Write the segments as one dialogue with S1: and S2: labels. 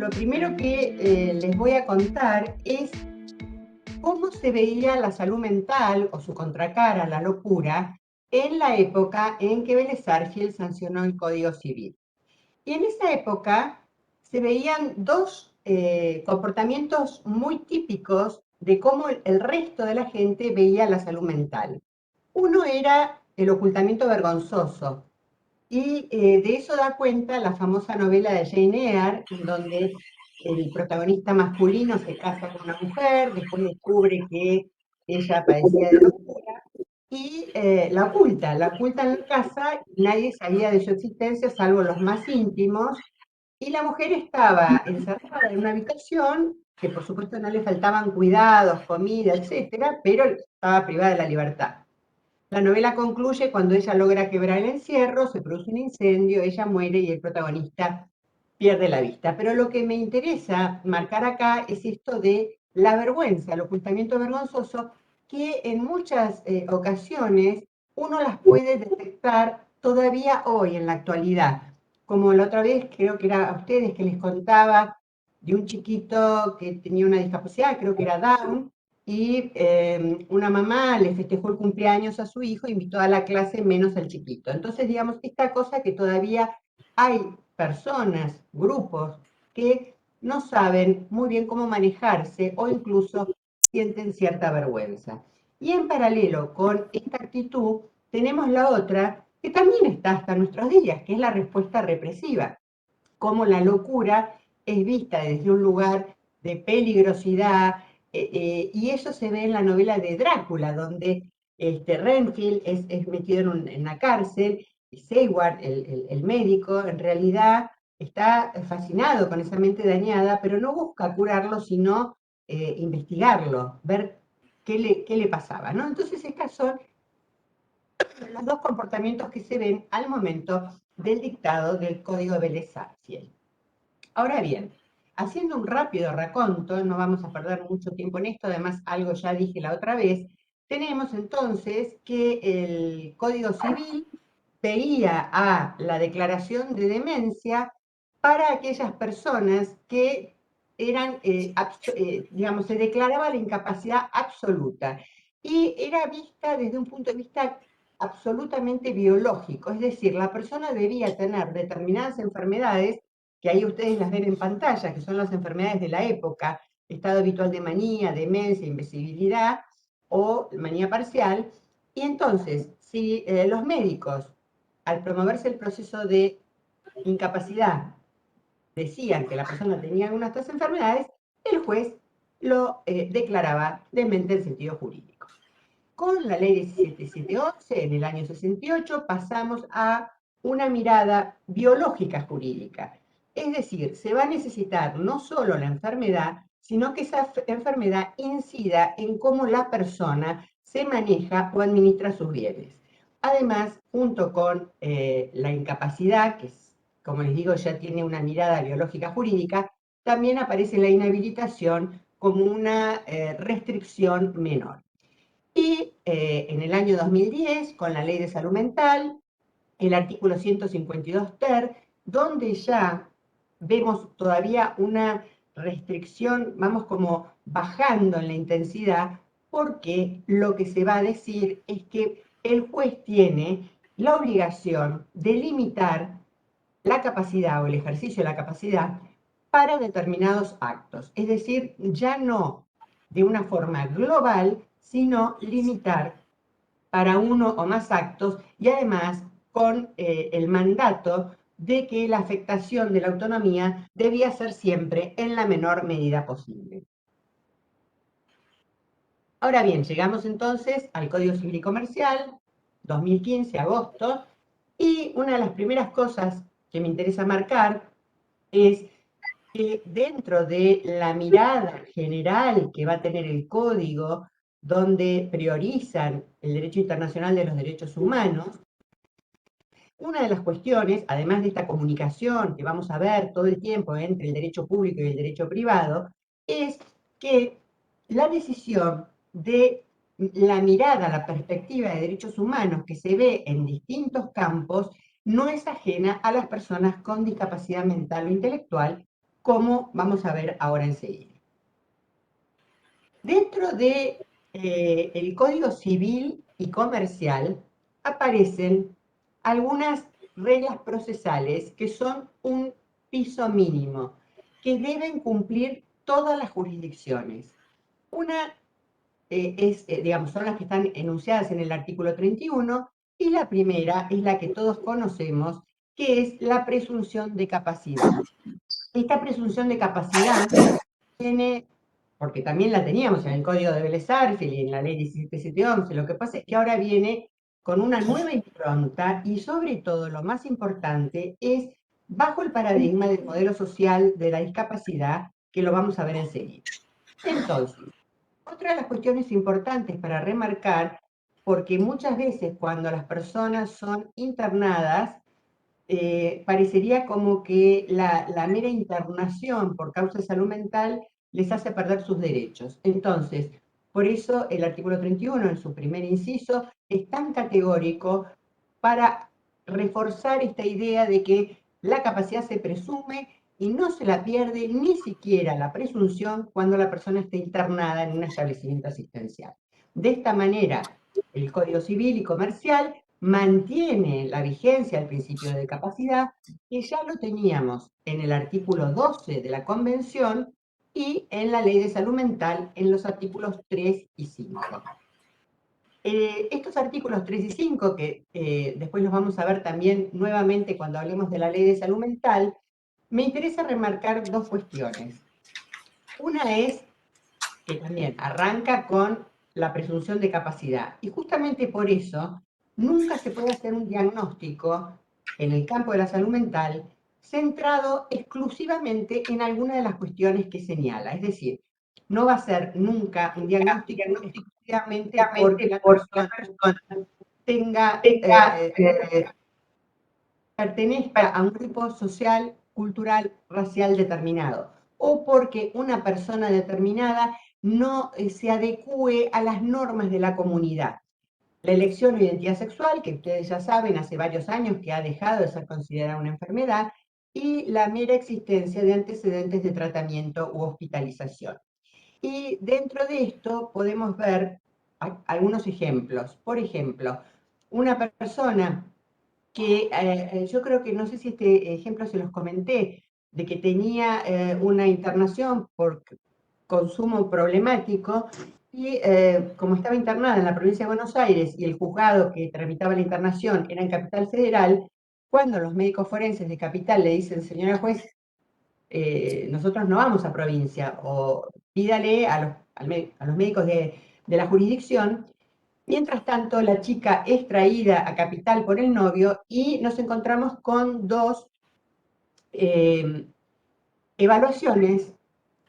S1: lo primero que les voy a contar es cómo se veía la salud mental o su contracara, la locura, en la época en que Vélez Sarsfield sancionó el Código Civil. Y en esa época se veían dos comportamientos muy típicos de cómo el resto de la gente veía la salud mental. Uno era el ocultamiento vergonzoso, y de eso da cuenta la famosa novela de Jane Eyre, en donde el protagonista masculino se casa con una mujer, después descubre que ella padecía de locura y la oculta en la casa, nadie sabía de su existencia salvo los más íntimos, y la mujer estaba encerrada en una habitación que por supuesto no le faltaban cuidados, comida, etcétera, pero estaba privada de la libertad. La novela concluye cuando ella logra quebrar el encierro, se produce un incendio, ella muere y el protagonista pierde la vista. Pero lo que me interesa marcar acá es esto de la vergüenza, el ocultamiento vergonzoso, que en muchas ocasiones uno las puede detectar todavía hoy en la actualidad. Como la otra vez, creo que era a ustedes que les contaba de un chiquito que tenía una discapacidad, creo que era Down, y una mamá le festejó el cumpleaños a su hijo, invitó a la clase menos al chiquito. Entonces, digamos, esta cosa que todavía hay personas, grupos, que no saben muy bien cómo manejarse o incluso sienten cierta vergüenza. Y en paralelo con esta actitud, tenemos la otra que también está hasta nuestros días, que es la respuesta represiva, cómo la locura es vista desde un lugar de peligrosidad, y eso se ve en la novela de Drácula, donde Renfield es metido en una cárcel, y Seward, el médico, en realidad está fascinado con esa mente dañada, pero no busca curarlo, sino investigarlo, ver qué le pasaba, ¿no? Entonces, estas son los dos comportamientos que se ven al momento del dictado del Código de Vélez-Sarsfield. Ahora bien, haciendo un rápido raconto, no vamos a perder mucho tiempo en esto, además algo ya dije la otra vez, tenemos entonces que el Código Civil veía a la declaración de demencia para aquellas personas que eran, digamos, se declaraba la incapacidad absoluta y era vista desde un punto de vista absolutamente biológico, es decir, la persona debía tener determinadas enfermedades que ahí ustedes las ven en pantalla, que son las enfermedades de la época, estado habitual de manía, demencia, invisibilidad o manía parcial. Y entonces, si los médicos, al promoverse el proceso de incapacidad, decían que la persona tenía alguna de estas enfermedades, el juez lo declaraba demente en sentido jurídico. Con la ley 17711, en el año 68, pasamos a una mirada biológica jurídica. Es decir, se va a necesitar no solo la enfermedad, sino que esa enfermedad incida en cómo la persona se maneja o administra sus bienes. Además, junto con la incapacidad, que como les digo ya tiene una mirada biológica jurídica, también aparece la inhabilitación como una restricción menor. Y en el año 2010, con la Ley de Salud Mental, el artículo 152 ter, donde ya vemos todavía una restricción, vamos como bajando en la intensidad, porque lo que se va a decir es que el juez tiene la obligación de limitar la capacidad o el ejercicio de la capacidad para determinados actos. Es decir, ya no de una forma global, sino limitar para uno o más actos y además con el mandato de que la afectación de la autonomía debía ser siempre en la menor medida posible. Ahora bien, llegamos entonces al Código Civil y Comercial, 2015, agosto, y una de las primeras cosas que me interesa marcar es que dentro de la mirada general que va a tener el código, donde priorizan el derecho internacional de los derechos humanos, una de las cuestiones, además de esta comunicación que vamos a ver todo el tiempo entre el derecho público y el derecho privado, es que la decisión de la mirada, la perspectiva de derechos humanos que se ve en distintos campos, no es ajena a las personas con discapacidad mental o intelectual, como vamos a ver ahora enseguida. Dentro de el Código Civil y Comercial aparecen algunas reglas procesales que son un piso mínimo, que deben cumplir todas las jurisdicciones. Una digamos, son las que están enunciadas en el artículo 31, y la primera es la que todos conocemos, que es la presunción de capacidad. Esta presunción de capacidad tiene, porque también la teníamos en el Código de Vélez Sarsfield y en la Ley 17711, lo que pasa es que ahora viene con una nueva impronta y sobre todo lo más importante es bajo el paradigma del modelo social de la discapacidad, que lo vamos a ver enseguida. Entonces, otra de las cuestiones importantes para remarcar, porque muchas veces cuando las personas son internadas, parecería como que la mera internación por causa de salud mental les hace perder sus derechos. Entonces, por eso el artículo 31, en su primer inciso, es tan categórico para reforzar esta idea de que la capacidad se presume y no se la pierde ni siquiera la presunción cuando la persona esté internada en un establecimiento asistencial. De esta manera, el Código Civil y Comercial mantiene la vigencia del principio de capacidad, que ya lo teníamos en el artículo 12 de la Convención y en la Ley de Salud Mental en los artículos 3 y 5. Estos artículos 3 y 5, que después los vamos a ver también nuevamente cuando hablemos de la Ley de Salud Mental, me interesa remarcar dos cuestiones. Una es que también arranca con la presunción de capacidad. Y justamente por eso nunca se puede hacer un diagnóstico en el campo de la salud mental centrado exclusivamente en alguna de las cuestiones que señala. Es decir, no va a ser nunca un diagnóstico exclusivamente porque la persona tenga, pertenezca a un grupo social, cultural, racial determinado, o porque una persona determinada no se adecúe a las normas de la comunidad. La elección o identidad sexual, que ustedes ya saben, hace varios años que ha dejado de ser considerada una enfermedad, y la mera existencia de antecedentes de tratamiento u hospitalización. Y dentro de esto podemos ver algunos ejemplos. Por ejemplo, una persona que yo creo que, no sé si este ejemplo se los comenté, de que tenía una internación por consumo problemático y como estaba internada en la provincia de Buenos Aires y el juzgado que tramitaba la internación era en Capital Federal, cuando los médicos forenses de Capital le dicen, señora juez, nosotros no vamos a provincia, o pídale a los médicos de la jurisdicción. Mientras tanto, la chica es traída a Capital por el novio y nos encontramos con dos eh, evaluaciones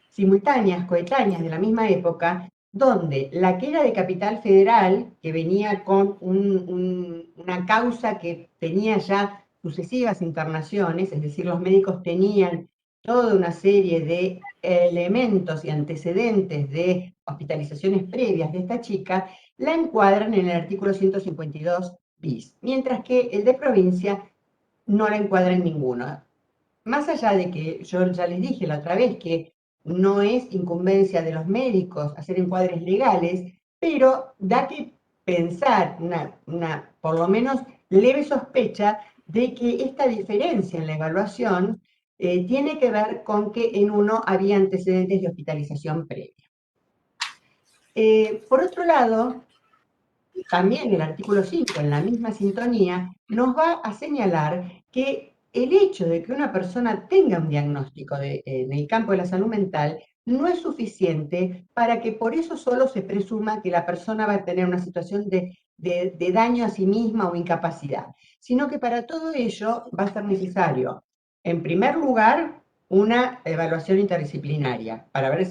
S1: simultáneas, coetáneas de la misma época, donde la que era de Capital Federal, que venía con una causa que tenía ya sucesivas internaciones, es decir, los médicos tenían toda una serie de elementos y antecedentes de hospitalizaciones previas de esta chica, la encuadran en el artículo 152 bis, mientras que el de provincia no la encuadra en ninguno. Más allá de que yo ya les dije la otra vez que no es incumbencia de los médicos hacer encuadres legales, pero da que pensar una por lo menos leve sospecha de que esta diferencia en la evaluación tiene que ver con que en uno había antecedentes de hospitalización previa. Por otro lado, también el artículo 5, en la misma sintonía, nos va a señalar que el hecho de que una persona tenga un diagnóstico en el campo de la salud mental no es suficiente para que por eso solo se presuma que la persona va a tener una situación de daño a sí misma o incapacidad, sino que para todo ello va a ser necesario, en primer lugar, una evaluación interdisciplinaria para ver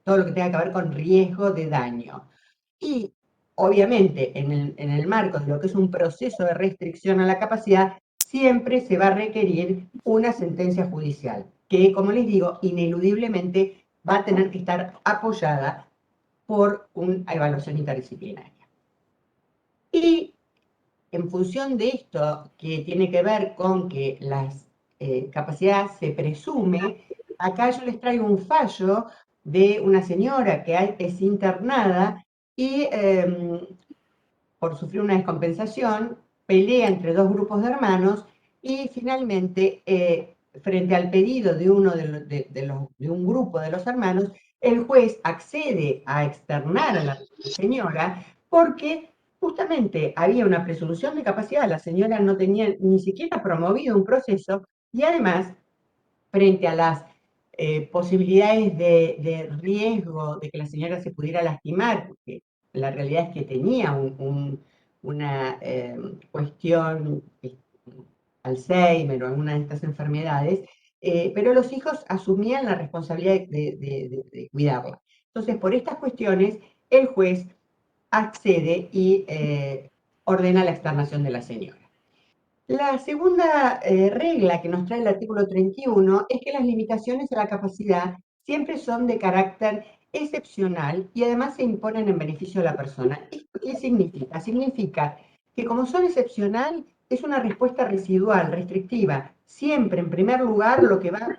S1: todo lo que tenga que ver con riesgo de daño. Y obviamente, en el marco de lo que es un proceso de restricción a la capacidad, siempre se va a requerir una sentencia judicial, que, como les digo, ineludiblemente va a tener que estar apoyada por una evaluación interdisciplinaria. Y en función de esto, que tiene que ver con que la capacidad se presume, acá yo les traigo un fallo de una señora que es internada y por sufrir una descompensación, pelea entre dos grupos de hermanos y finalmente, frente al pedido de uno de un grupo de los hermanos, el juez accede a externar a la señora porque justamente había una presunción de capacidad, la señora no tenía ni siquiera promovido un proceso y además, frente a las posibilidades de riesgo de que la señora se pudiera lastimar, porque la realidad es que tenía una cuestión, Alzheimer o alguna de estas enfermedades, pero los hijos asumían la responsabilidad de cuidarla. Entonces, por estas cuestiones, el juez accede y ordena la externación de la señora. La segunda regla que nos trae el artículo 31 es que las limitaciones a la capacidad siempre son de carácter excepcional y además se imponen en beneficio de la persona. ¿Esto qué significa? Significa que como son excepcional, es una respuesta residual, restrictiva. Siempre, en primer lugar,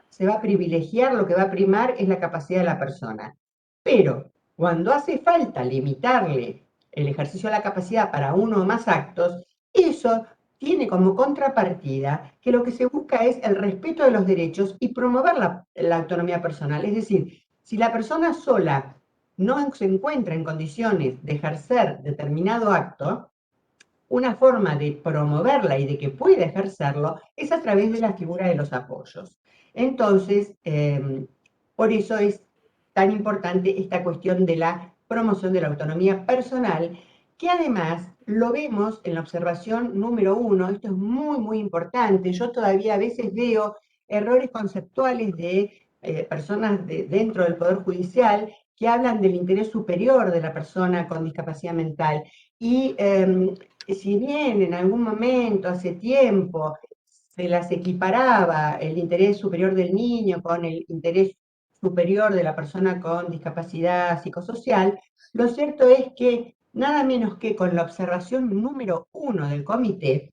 S1: se va a privilegiar, lo que va a primar es la capacidad de la persona. Pero cuando hace falta limitarle el ejercicio de la capacidad para uno o más actos, eso tiene como contrapartida que lo que se busca es el respeto de los derechos y promover la autonomía personal. Es decir, si la persona sola no se encuentra en condiciones de ejercer determinado acto, una forma de promoverla y de que pueda ejercerlo es a través de la figura de los apoyos. Entonces, por eso es tan importante esta cuestión de la promoción de la autonomía personal, que además lo vemos en la observación número 1, esto es muy, muy importante, yo todavía a veces veo errores conceptuales de personas dentro del Poder Judicial que hablan del interés superior de la persona con discapacidad mental y si bien en algún momento, hace tiempo, se las equiparaba el interés superior del niño con el interés superior de la persona con discapacidad psicosocial, lo cierto es que nada menos que con la observación número 1 del comité,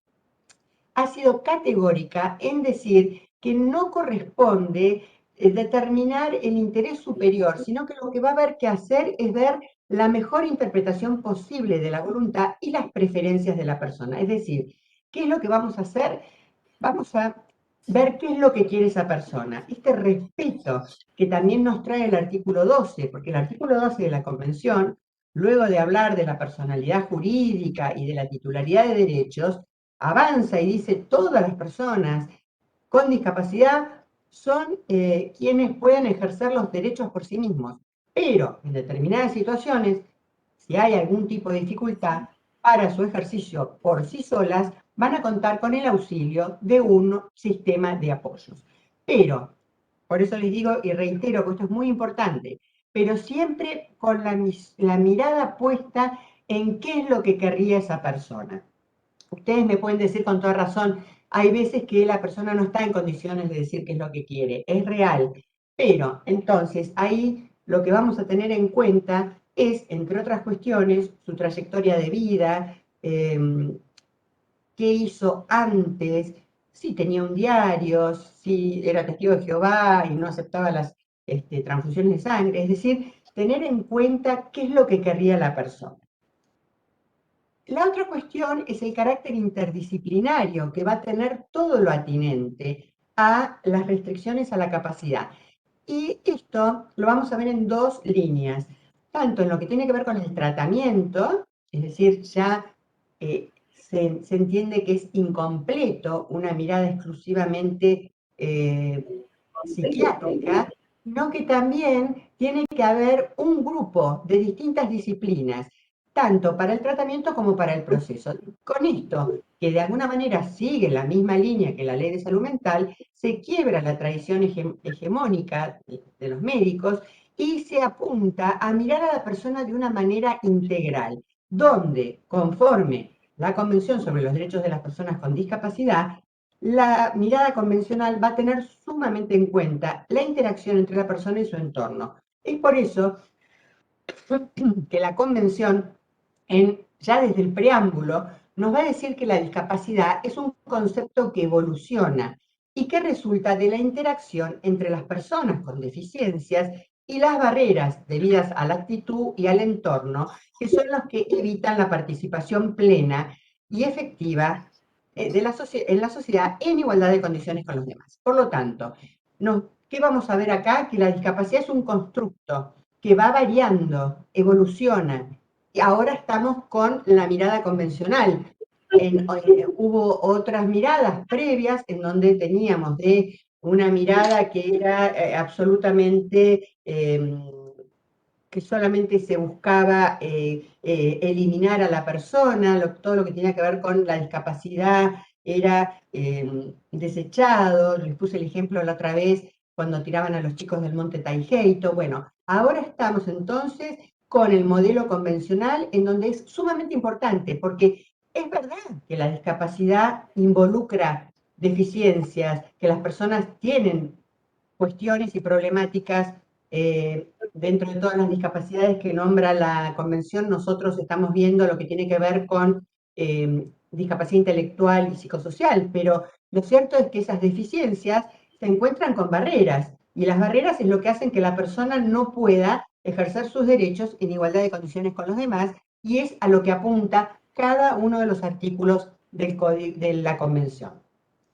S1: ha sido categórica en decir que no corresponde determinar el interés superior, sino que lo que va a haber que hacer es ver la mejor interpretación posible de la voluntad y las preferencias de la persona. Es decir, ¿qué es lo que vamos a hacer? Vamos a ver qué es lo que quiere esa persona. Este respeto que también nos trae el artículo 12, porque el artículo 12 de la Convención, luego de hablar de la personalidad jurídica y de la titularidad de derechos, avanza y dice todas las personas con discapacidad son quienes pueden ejercer los derechos por sí mismos, pero en determinadas situaciones, si hay algún tipo de dificultad para su ejercicio por sí solas, van a contar con el auxilio de un sistema de apoyos. Pero, por eso les digo y reitero que esto es muy importante, pero siempre con la mirada puesta en qué es lo que querría esa persona. Ustedes me pueden decir con toda razón, hay veces que la persona no está en condiciones de decir qué es lo que quiere, es real, pero entonces ahí lo que vamos a tener en cuenta es, entre otras cuestiones, su trayectoria de vida, qué hizo antes, si tenía un diario, si era testigo de Jehová y no aceptaba las transfusiones de sangre, es decir, tener en cuenta qué es lo que querría la persona. La otra cuestión es el carácter interdisciplinario que va a tener todo lo atinente a las restricciones a la capacidad. Y esto lo vamos a ver en dos líneas, tanto en lo que tiene que ver con el tratamiento, es decir, ya se entiende que es incompleto una mirada exclusivamente psiquiátrica, sino que también tiene que haber un grupo de distintas disciplinas tanto para el tratamiento como para el proceso. Con esto, que de alguna manera sigue la misma línea que la ley de salud mental, se quiebra la tradición hegemónica de los médicos y se apunta a mirar a la persona de una manera integral, donde, conforme la Convención sobre los Derechos de las Personas con Discapacidad, la mirada convencional va a tener sumamente en cuenta la interacción entre la persona y su entorno. Es por eso que la Convención ya desde el preámbulo, nos va a decir que la discapacidad es un concepto que evoluciona y que resulta de la interacción entre las personas con deficiencias y las barreras debidas a la actitud y al entorno, que son los que evitan la participación plena y efectiva en la sociedad en igualdad de condiciones con los demás. Por lo tanto, ¿qué vamos a ver acá? Que la discapacidad es un constructo que va variando, evoluciona. Y ahora estamos con la mirada convencional. Hubo otras miradas previas en donde teníamos de una mirada que era absolutamente que solamente se buscaba eliminar a la persona, todo lo que tenía que ver con la discapacidad era desechado. Les puse el ejemplo la otra vez cuando tiraban a los chicos del Monte Taijeito. Bueno, ahora estamos entonces con el modelo convencional en donde es sumamente importante, porque es verdad que la discapacidad involucra deficiencias, que las personas tienen cuestiones y problemáticas dentro de todas las discapacidades que nombra la convención. Nosotros estamos viendo lo que tiene que ver con discapacidad intelectual y psicosocial, pero lo cierto es que esas deficiencias se encuentran con barreras, y las barreras es lo que hacen que la persona no pueda ejercer sus derechos en igualdad de condiciones con los demás, y es a lo que apunta cada uno de los artículos de la convención.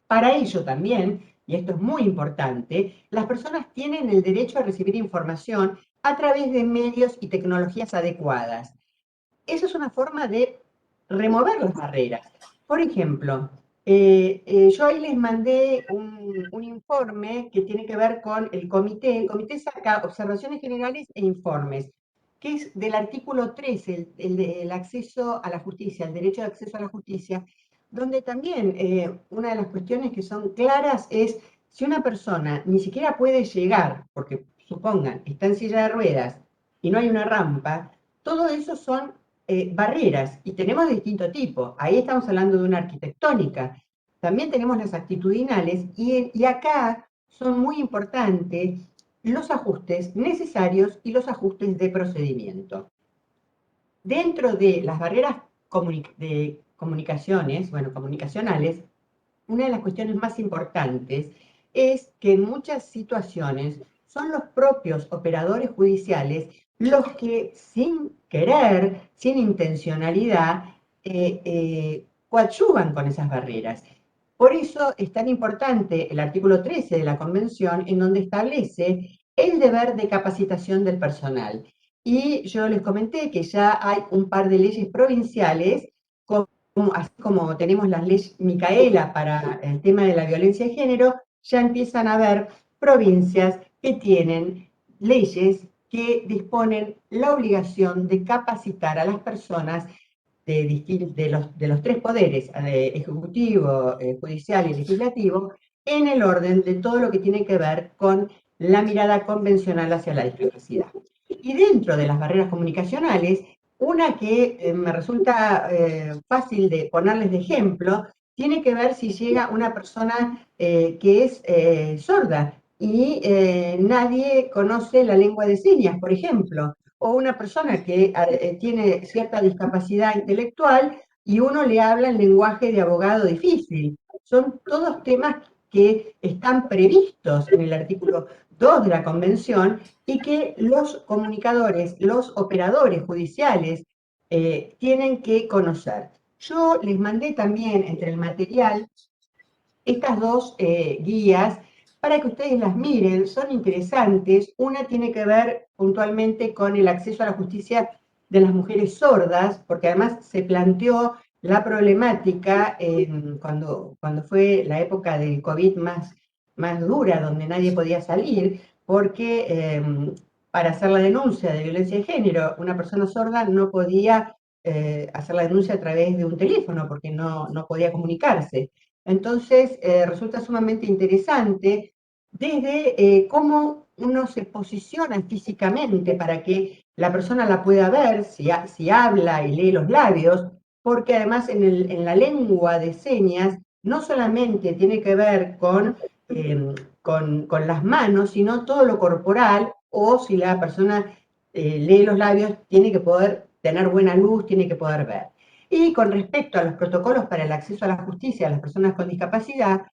S1: Para ello también, y esto es muy importante, las personas tienen el derecho a recibir información a través de medios y tecnologías adecuadas. Eso es una forma de remover las barreras. Por ejemplo, yo ahí les mandé un informe que tiene que ver con el comité. El comité saca observaciones generales e informes, que es del artículo 13, el del acceso a la justicia, el derecho de acceso a la justicia, donde también una de las cuestiones que son claras es si una persona ni siquiera puede llegar, porque supongan, está en silla de ruedas y no hay una rampa, todo eso son barreras, y tenemos de distinto tipo. Ahí estamos hablando de una arquitectónica. También tenemos las actitudinales, y acá son muy importantes los ajustes necesarios y los ajustes de procedimiento. Dentro de las barreras de comunicaciones, bueno, comunicacionales, una de las cuestiones más importantes es que en muchas situaciones son los propios operadores judiciales los que sin querer, sin intencionalidad, coadyuvan con esas barreras. Por eso es tan importante el artículo 13 de la Convención, en donde establece el deber de capacitación del personal. Y yo les comenté que ya hay un par de leyes provinciales, así como tenemos las leyes Micaela para el tema de la violencia de género, ya empiezan a haber provincias que tienen leyes que disponen la obligación de capacitar a las personas de los tres poderes, ejecutivo, judicial y legislativo, en el orden de todo lo que tiene que ver con la mirada convencional hacia la discapacidad. Y dentro de las barreras comunicacionales, una que me resulta fácil de ponerles de ejemplo, tiene que ver si llega una persona que es sorda y nadie conoce la lengua de señas, por ejemplo, o una persona que tiene cierta discapacidad intelectual y uno le habla en lenguaje de abogado difícil. Son todos temas que están previstos en el artículo 2 de la Convención, y que los comunicadores, los operadores judiciales tienen que conocer. Yo les mandé también entre el material estas dos guías para que ustedes las miren, son interesantes. Una tiene que ver puntualmente con el acceso a la justicia de las mujeres sordas, porque además se planteó la problemática cuando fue la época del COVID más dura, donde nadie podía salir, porque para hacer la denuncia de violencia de género, una persona sorda no podía hacer la denuncia a través de un teléfono, porque no podía comunicarse. Entonces, resulta sumamente interesante desde cómo uno se posiciona físicamente para que la persona la pueda ver, si habla y lee los labios, porque además en la lengua de señas no solamente tiene que ver con las manos, sino todo lo corporal, o si la persona lee los labios, tiene que poder tener buena luz, tiene que poder ver. Y con respecto a los protocolos para el acceso a la justicia a las personas con discapacidad,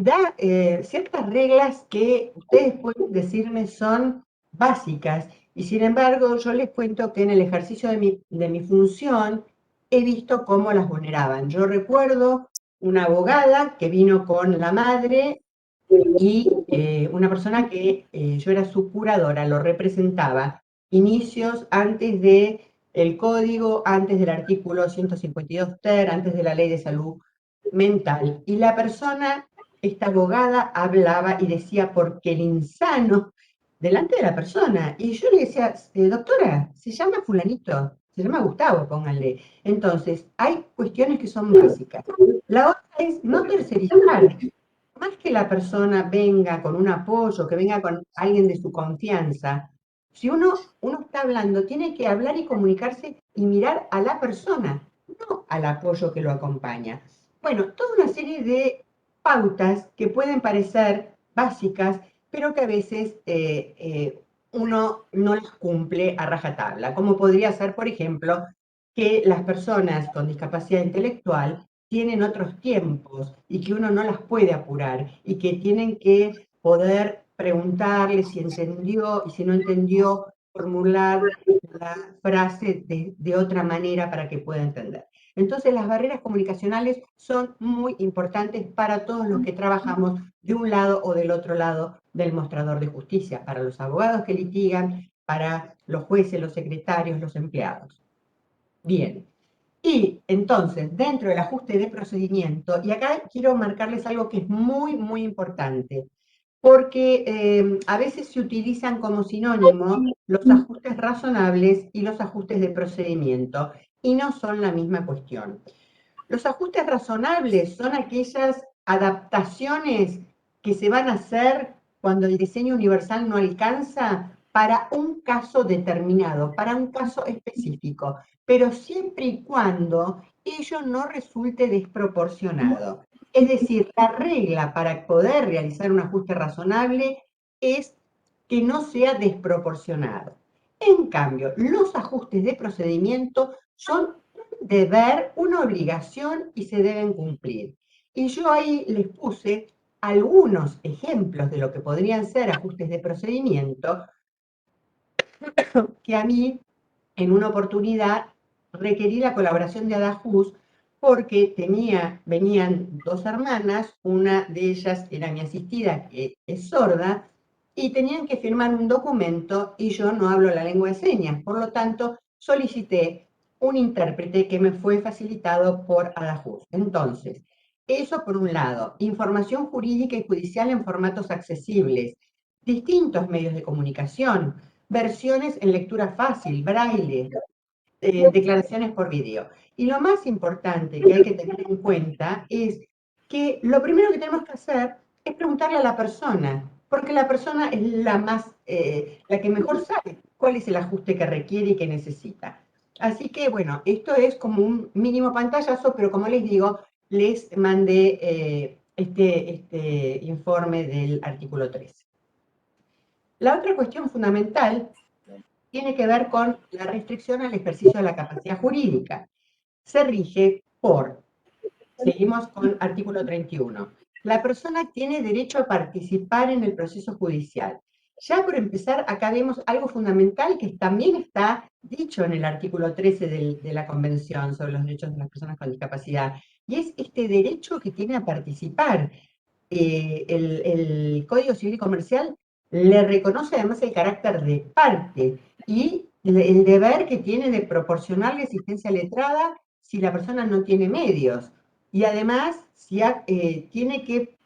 S1: da ciertas reglas que ustedes pueden decirme son básicas, y sin embargo yo les cuento que en el ejercicio de mi función he visto cómo las vulneraban. Yo recuerdo una abogada que vino con la madre y una persona que yo era su curadora, lo representaba, inicios antes de el código, antes del artículo 152 ter, antes de la ley de salud mental. Y la persona, esta abogada, hablaba y decía, porque el insano, delante de la persona. Y yo le decía, doctora, se llama fulanito, se llama Gustavo, pónganle. Entonces, hay cuestiones que son básicas. La otra es no tercerizar, más que la persona venga con un apoyo, que venga con alguien de su confianza, si uno está hablando, tiene que hablar y comunicarse y mirar a la persona, no al apoyo que lo acompaña. Bueno, toda una serie de pautas que pueden parecer básicas, pero que a veces uno no las cumple a rajatabla, como podría ser, por ejemplo, que las personas con discapacidad intelectual tienen otros tiempos y que uno no las puede apurar y que tienen que poder preguntarle si entendió y si no entendió, formular la frase de otra manera para que pueda entender. Entonces las barreras comunicacionales son muy importantes para todos los que trabajamos de un lado o del otro lado del mostrador de justicia, para los abogados que litigan, para los jueces, los secretarios, los empleados. Bien, y entonces, dentro del ajuste de procedimiento, y acá quiero marcarles algo que es muy, muy importante, porque a veces se utilizan como sinónimo los ajustes razonables y los ajustes de procedimiento, y no son la misma cuestión. Los ajustes razonables son aquellas adaptaciones que se van a hacer cuando el diseño universal no alcanza para un caso determinado, para un caso específico, pero siempre y cuando ello no resulte desproporcionado. Es decir, la regla para poder realizar un ajuste razonable es que no sea desproporcionado. En cambio, los ajustes de procedimiento son deber, una obligación y se deben cumplir. Y yo ahí les puse algunos ejemplos de lo que podrían ser ajustes de procedimiento que a mí en una oportunidad requerí la colaboración de Adajuz porque venían dos hermanas, una de ellas era mi asistida, que es sorda, y tenían que firmar un documento y yo no hablo la lengua de señas, por lo tanto solicité un intérprete que me fue facilitado por Adajuz. Entonces, eso por un lado, información jurídica y judicial en formatos accesibles, distintos medios de comunicación, versiones en lectura fácil, braille, declaraciones por video. Y lo más importante que hay que tener en cuenta es que lo primero que tenemos que hacer es preguntarle a la persona, porque la persona es la que mejor sabe cuál es el ajuste que requiere y que necesita. Así que, bueno, esto es como un mínimo pantallazo, pero como les digo, les mandé este informe del artículo 3. La otra cuestión fundamental tiene que ver con la restricción al ejercicio de la capacidad jurídica. Se rige por, seguimos con artículo 31, la persona tiene derecho a participar en el proceso judicial. Ya por empezar, acá vemos algo fundamental que también está dicho en el artículo 13 de la Convención sobre los Derechos de las Personas con Discapacidad, y es este derecho que tiene a participar. El Código Civil y Comercial le reconoce además el carácter de parte y el deber que tiene de proporcionarle asistencia letrada si la persona no tiene medios. Y además tiene que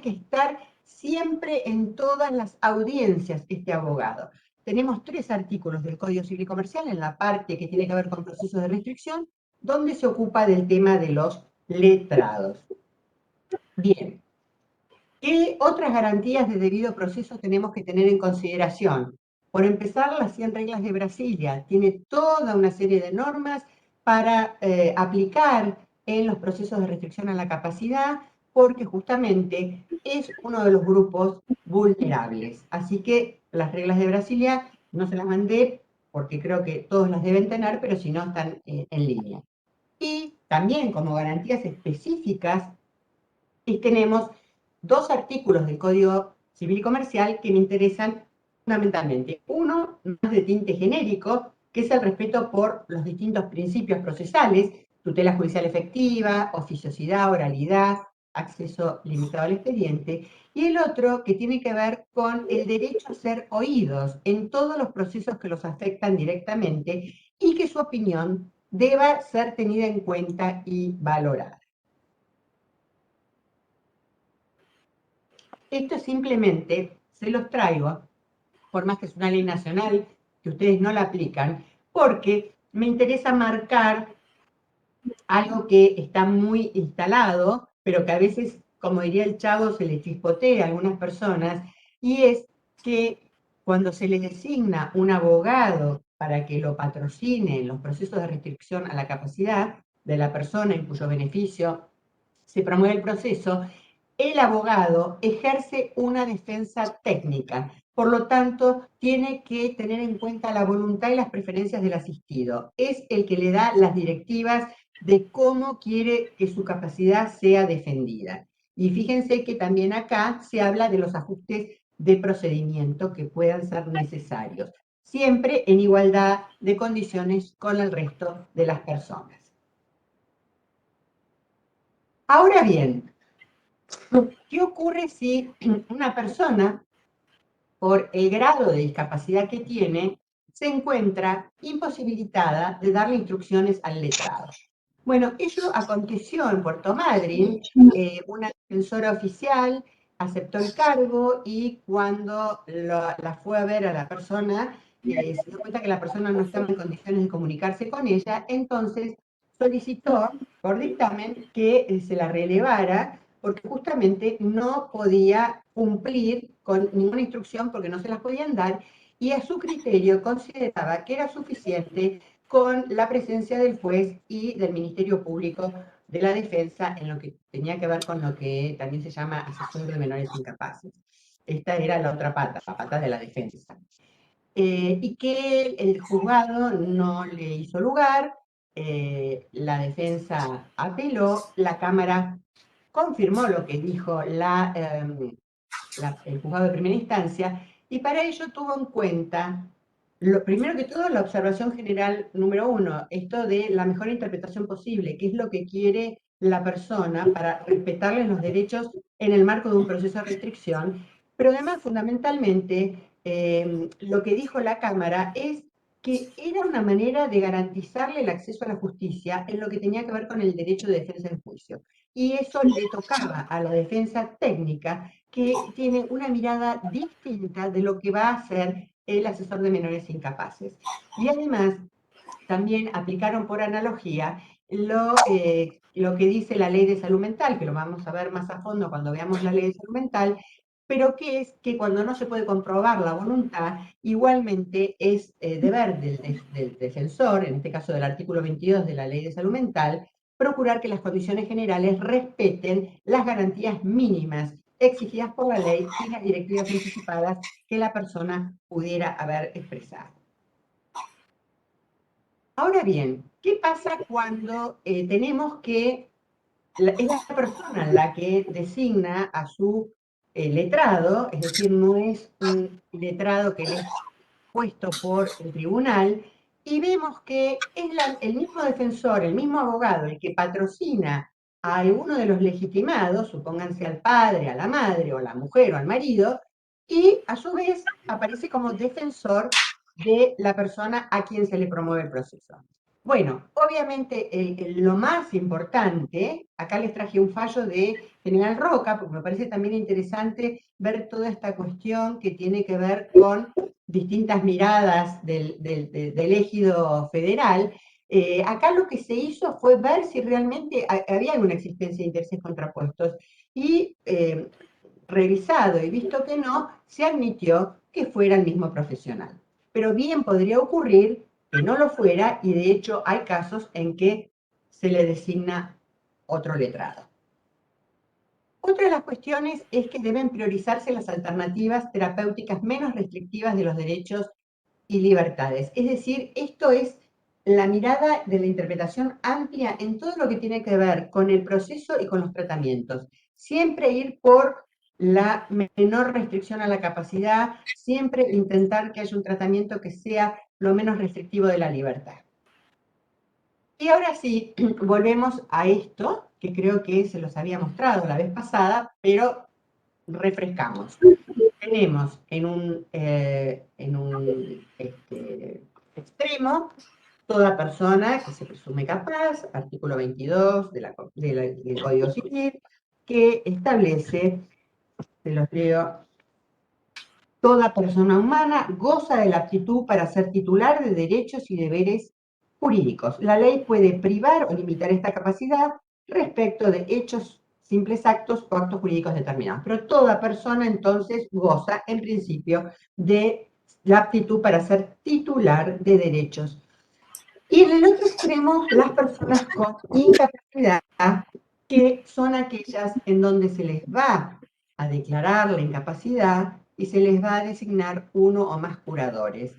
S1: estar siempre en todas las audiencias este abogado. Tenemos 3 artículos del Código Civil y Comercial en la parte que tiene que ver con procesos de restricción, donde se ocupa del tema de los letrados. Bien, ¿qué otras garantías de debido proceso tenemos que tener en consideración? Por empezar, las 100 reglas de Brasilia. Tiene toda una serie de normas para aplicar en los procesos de restricción a la capacidad, porque justamente es uno de los grupos vulnerables. Así que las reglas de Brasilia no se las mandé porque creo que todos las deben tener, pero si no están en línea. Y también como garantías específicas Y tenemos dos artículos del Código Civil y Comercial que me interesan fundamentalmente. Uno, más de tinte genérico, que es el respeto por los distintos principios procesales, tutela judicial efectiva, oficiosidad, oralidad, acceso limitado al expediente, y el otro que tiene que ver con el derecho a ser oídos en todos los procesos que los afectan directamente y que su opinión deba ser tenida en cuenta y valorada. Esto simplemente se los traigo, por más que es una ley nacional, que ustedes no la aplican, porque me interesa marcar algo que está muy instalado, pero que a veces, como diría el Chavo, se le chispotea a algunas personas, y es que cuando se le designa un abogado para que lo patrocine en los procesos de restricción a la capacidad de la persona en cuyo beneficio se promueve el proceso, el abogado ejerce una defensa técnica, por lo tanto, tiene que tener en cuenta la voluntad y las preferencias del asistido. Es el que le da las directivas de cómo quiere que su capacidad sea defendida. Y fíjense que también acá se habla de los ajustes de procedimiento que puedan ser necesarios, siempre en igualdad de condiciones con el resto de las personas. Ahora bien, ¿qué ocurre si una persona, por el grado de discapacidad que tiene, se encuentra imposibilitada de darle instrucciones al letrado? Bueno, ello aconteció en Puerto Madryn. Una defensora oficial aceptó el cargo y cuando la fue a ver a la persona, se dio cuenta que la persona no estaba en condiciones de comunicarse con ella, entonces solicitó por dictamen que se la relevara porque justamente no podía cumplir con ninguna instrucción porque no se las podían dar y a su criterio consideraba que era suficiente con la presencia del juez y del Ministerio Público de la Defensa en lo que tenía que ver con lo que también se llama asesor de menores incapaces. Esta era la otra pata, la pata de la defensa. Y que el juzgado no le hizo lugar, la defensa apeló, la Cámara confirmó lo que dijo el juzgado de primera instancia, y para ello tuvo en cuenta, primero que todo, la observación general número uno, esto de la mejor interpretación posible, que es lo que quiere la persona para respetarles los derechos en el marco de un proceso de restricción, pero además, fundamentalmente, lo que dijo la Cámara es que era una manera de garantizarle el acceso a la justicia en lo que tenía que ver con el derecho de defensa en juicio. Y eso le tocaba a la defensa técnica, que tiene una mirada distinta de lo que va a hacer el asesor de menores incapaces. Y además, también aplicaron por analogía lo que dice la ley de salud mental, que lo vamos a ver más a fondo cuando veamos la ley de salud mental, pero que es que cuando no se puede comprobar la voluntad, igualmente es deber del defensor, en este caso del artículo 22 de la ley de salud mental, procurar que las condiciones generales respeten las garantías mínimas exigidas por la ley y las directivas anticipadas que la persona pudiera haber expresado. Ahora bien, ¿qué pasa cuando tenemos que es la persona la que designa a su letrado, es decir, no es un letrado que le es puesto por el tribunal, y vemos que es el mismo defensor, el mismo abogado, el que patrocina a alguno de los legitimados, supónganse al padre, a la madre, o a la mujer, o al marido, y a su vez aparece como defensor de la persona a quien se le promueve el proceso. Bueno, obviamente lo más importante, acá les traje un fallo de General Roca, porque me parece también interesante ver toda esta cuestión que tiene que ver con distintas miradas del ejido federal. Acá lo que se hizo fue ver si realmente había alguna existencia de intereses contrapuestos y revisado y visto que no, se admitió que fuera el mismo profesional. Pero bien podría ocurrir que no lo fuera y de hecho hay casos en que se le designa otro letrado. Otra de las cuestiones es que deben priorizarse las alternativas terapéuticas menos restrictivas de los derechos y libertades. Es decir, esto es la mirada de la interpretación amplia en todo lo que tiene que ver con el proceso y con los tratamientos. siempre ir por la menor restricción a la capacidad, siempre intentar que haya un tratamiento que sea lo menos restrictivo de la libertad. Y ahora sí, volvemos a esto, que creo que se los había mostrado la vez pasada, pero refrescamos. Tenemos en un extremo toda persona que se presume capaz, artículo 22 del Código Civil, que establece, se los leo, toda persona humana goza de la aptitud para ser titular de derechos y deberes jurídicos. La ley puede privar o limitar esta capacidad respecto de hechos, simples actos o actos jurídicos determinados. Pero toda persona entonces goza, en principio, de la aptitud para ser titular de derechos. Y en el otro extremo, las personas con incapacidad, que son aquellas en donde se les va a declarar la incapacidad y se les va a designar uno o más curadores.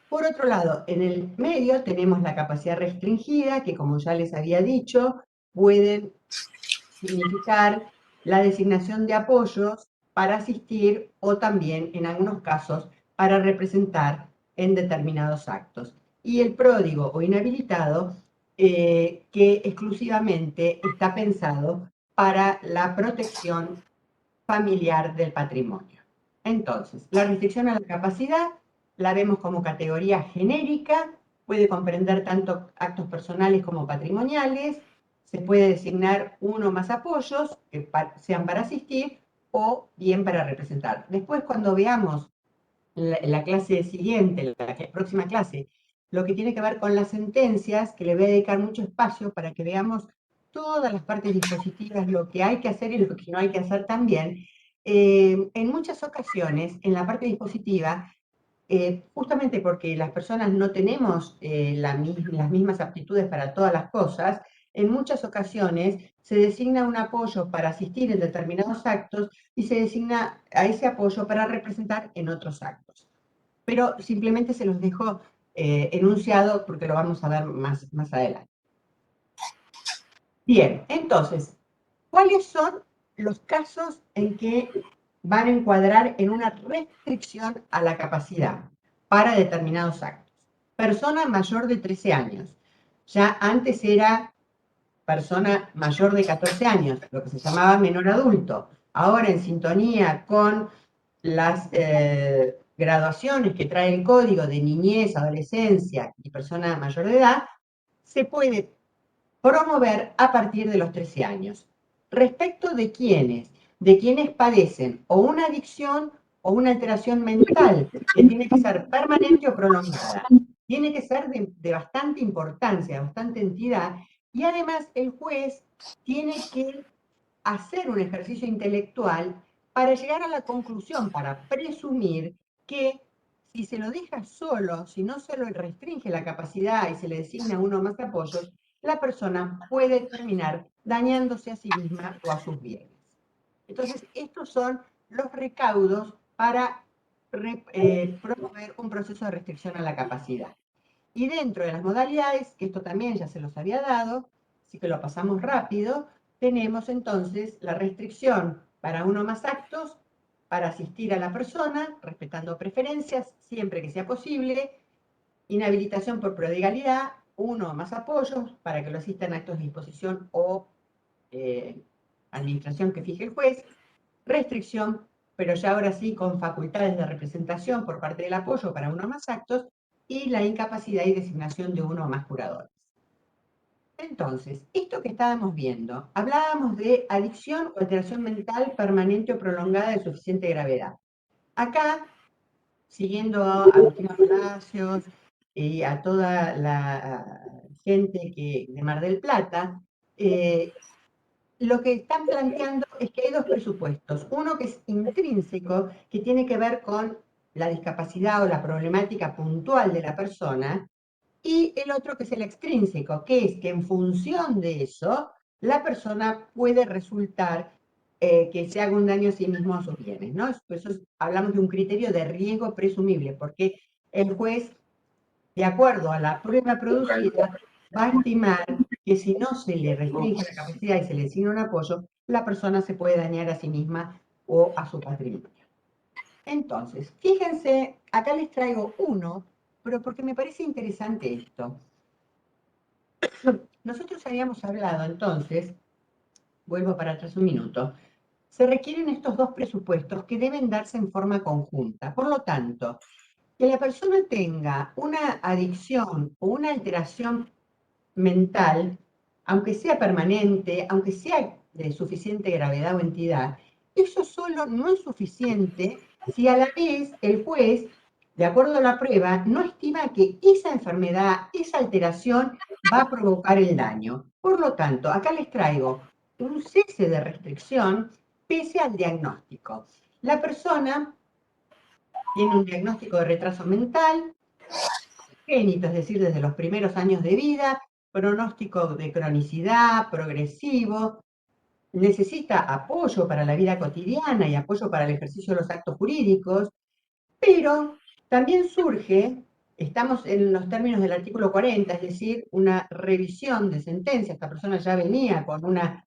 S1: Por otro lado, en el medio tenemos la capacidad restringida, que como ya les había dicho, pueden significar la designación de apoyos para asistir o también, en algunos casos, para representar en determinados actos. Y el pródigo o inhabilitado, que exclusivamente está pensado para la protección familiar del patrimonio. Entonces, la restricción a la capacidad la vemos como categoría genérica, puede comprender tanto actos personales como patrimoniales, se puede designar uno o más apoyos que sean para asistir o bien para representar. Después, cuando veamos la clase siguiente, la próxima clase, lo que tiene que ver con las sentencias, que le voy a dedicar mucho espacio para que veamos todas las partes dispositivas, lo que hay que hacer y lo que no hay que hacer también. En muchas ocasiones, en la parte dispositiva, justamente porque las personas no tenemos las mismas aptitudes para todas las cosas, en muchas ocasiones se designa un apoyo para asistir en determinados actos y se designa a ese apoyo para representar en otros actos. Pero simplemente se los dejo enunciado porque lo vamos a ver más adelante. Bien, entonces, ¿cuáles son los casos en que van a encuadrar en una restricción a la capacidad para determinados actos? Persona mayor de 13 años. Ya antes era persona mayor de 14 años, lo que se llamaba menor adulto. Ahora, en sintonía con las graduaciones que trae el código de niñez, adolescencia y persona mayor de edad, se puede promover a partir de los 13 años. Respecto de quienes padecen o una adicción o una alteración mental que tiene que ser permanente o prolongada. Tiene que ser de bastante importancia, bastante entidad, y además el juez tiene que hacer un ejercicio intelectual para llegar a la conclusión, para presumir que si se lo deja solo, si no se lo restringe la capacidad y se le designa uno o más apoyos, la persona puede terminar dañándose a sí misma o a sus bienes. Entonces, estos son los recaudos para promover un proceso de restricción a la capacidad. Y dentro de las modalidades, que esto también ya se los había dado, así que lo pasamos rápido, tenemos entonces la restricción para uno o más actos, para asistir a la persona, respetando preferencias, siempre que sea posible, inhabilitación por prodigalidad, uno o más apoyos, para que lo asistan actos de disposición o administración que fije el juez, restricción, pero ya ahora sí con facultades de representación por parte del apoyo para uno o más actos, y la incapacidad y designación de uno o más curadores. Entonces, esto que estábamos viendo, hablábamos de adicción o alteración mental permanente o prolongada de suficiente gravedad. Acá, siguiendo a Agustina Palacios y a toda la gente de Mar del Plata, lo que están planteando es que hay dos presupuestos. Uno que es intrínseco, que tiene que ver con la discapacidad o la problemática puntual de la persona, y el otro que es el extrínseco, que es que en función de eso, la persona puede resultar que se haga un daño a sí mismo o a sus bienes, ¿no? Por eso hablamos de un criterio de riesgo presumible, porque el juez, de acuerdo a la prueba producida, va a estimar que si no se le restringe la capacidad y se le designa un apoyo, la persona se puede dañar a sí misma o a su patrimonio. Entonces, fíjense, acá les traigo uno, pero porque me parece interesante esto. Nosotros habíamos hablado entonces, vuelvo para atrás un minuto, se requieren estos dos presupuestos que deben darse en forma conjunta. Por lo tanto, que la persona tenga una adicción o una alteración mental, aunque sea permanente, aunque sea de suficiente gravedad o entidad, eso solo no es suficiente si a la vez el juez, de acuerdo a la prueba, no estima que esa enfermedad, esa alteración va a provocar el daño. Por lo tanto, acá les traigo un cese de restricción pese al diagnóstico. La persona tiene un diagnóstico de retraso mental, congénito, es decir, desde los primeros años de vida, pronóstico de cronicidad, progresivo, necesita apoyo para la vida cotidiana y apoyo para el ejercicio de los actos jurídicos, pero también surge, estamos en los términos del artículo 40, es decir, una revisión de sentencia, esta persona ya venía con una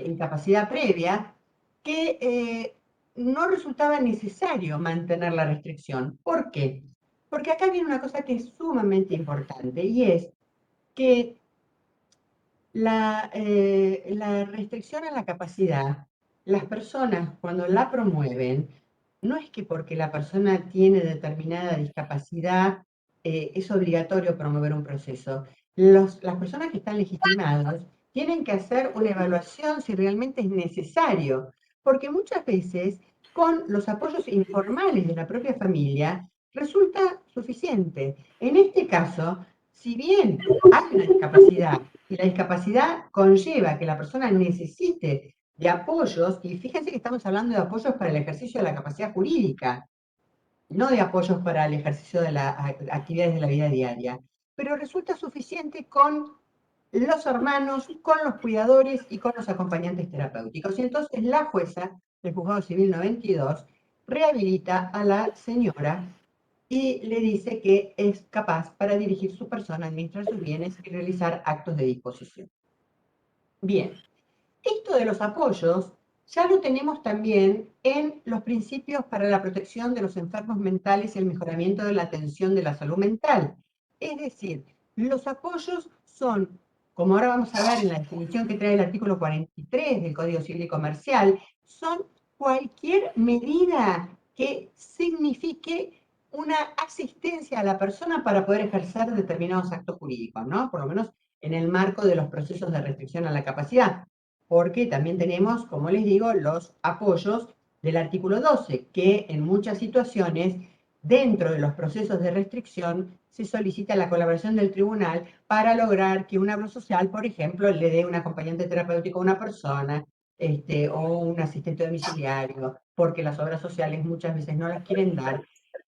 S1: incapacidad previa, que no resultaba necesario mantener la restricción. ¿Por qué? Porque acá viene una cosa que es sumamente importante y es que la restricción a la capacidad, las personas cuando la promueven, no es que porque la persona tiene determinada discapacidad es obligatorio promover un proceso. Las personas que están legitimadas tienen que hacer una evaluación si realmente es necesario, porque muchas veces con los apoyos informales de la propia familia resulta suficiente. En este caso, si bien hay una discapacidad y la discapacidad conlleva que la persona necesite de apoyos, y fíjense que estamos hablando de apoyos para el ejercicio de la capacidad jurídica, no de apoyos para el ejercicio de las actividades de la vida diaria, pero resulta suficiente con los hermanos, con los cuidadores y con los acompañantes terapéuticos. Y entonces la jueza del Juzgado Civil 92 rehabilita a la señora y le dice que es capaz para dirigir su persona, administrar sus bienes y realizar actos de disposición. Bien, esto de los apoyos ya lo tenemos también en los principios para la protección de los enfermos mentales y el mejoramiento de la atención de la salud mental. Es decir, los apoyos son, como ahora vamos a ver en la definición que trae el artículo 43 del Código Civil y Comercial, son cualquier medida que signifique una asistencia a la persona para poder ejercer determinados actos jurídicos, ¿no? Por lo menos en el marco de los procesos de restricción a la capacidad, porque también tenemos, como les digo, los apoyos del artículo 12, que en muchas situaciones, dentro de los procesos de restricción, se solicita la colaboración del tribunal para lograr que una obra social, por ejemplo, le dé un acompañante terapéutico a una persona, o un asistente domiciliario, porque las obras sociales muchas veces no las quieren dar,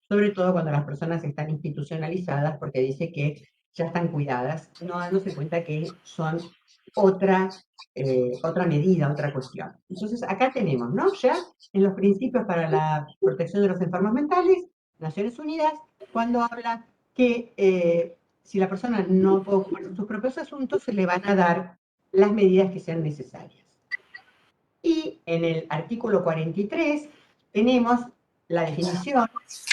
S1: sobre todo cuando las personas están institucionalizadas, porque dice que ya están cuidadas, no dándose cuenta que son otra medida, otra cuestión. Entonces, acá tenemos, ¿no? Ya en los principios para la protección de los enfermos mentales, Naciones Unidas, cuando habla que si la persona no puede ocupar sus propios asuntos, se le van a dar las medidas que sean necesarias. Y en el artículo 43 tenemos la definición,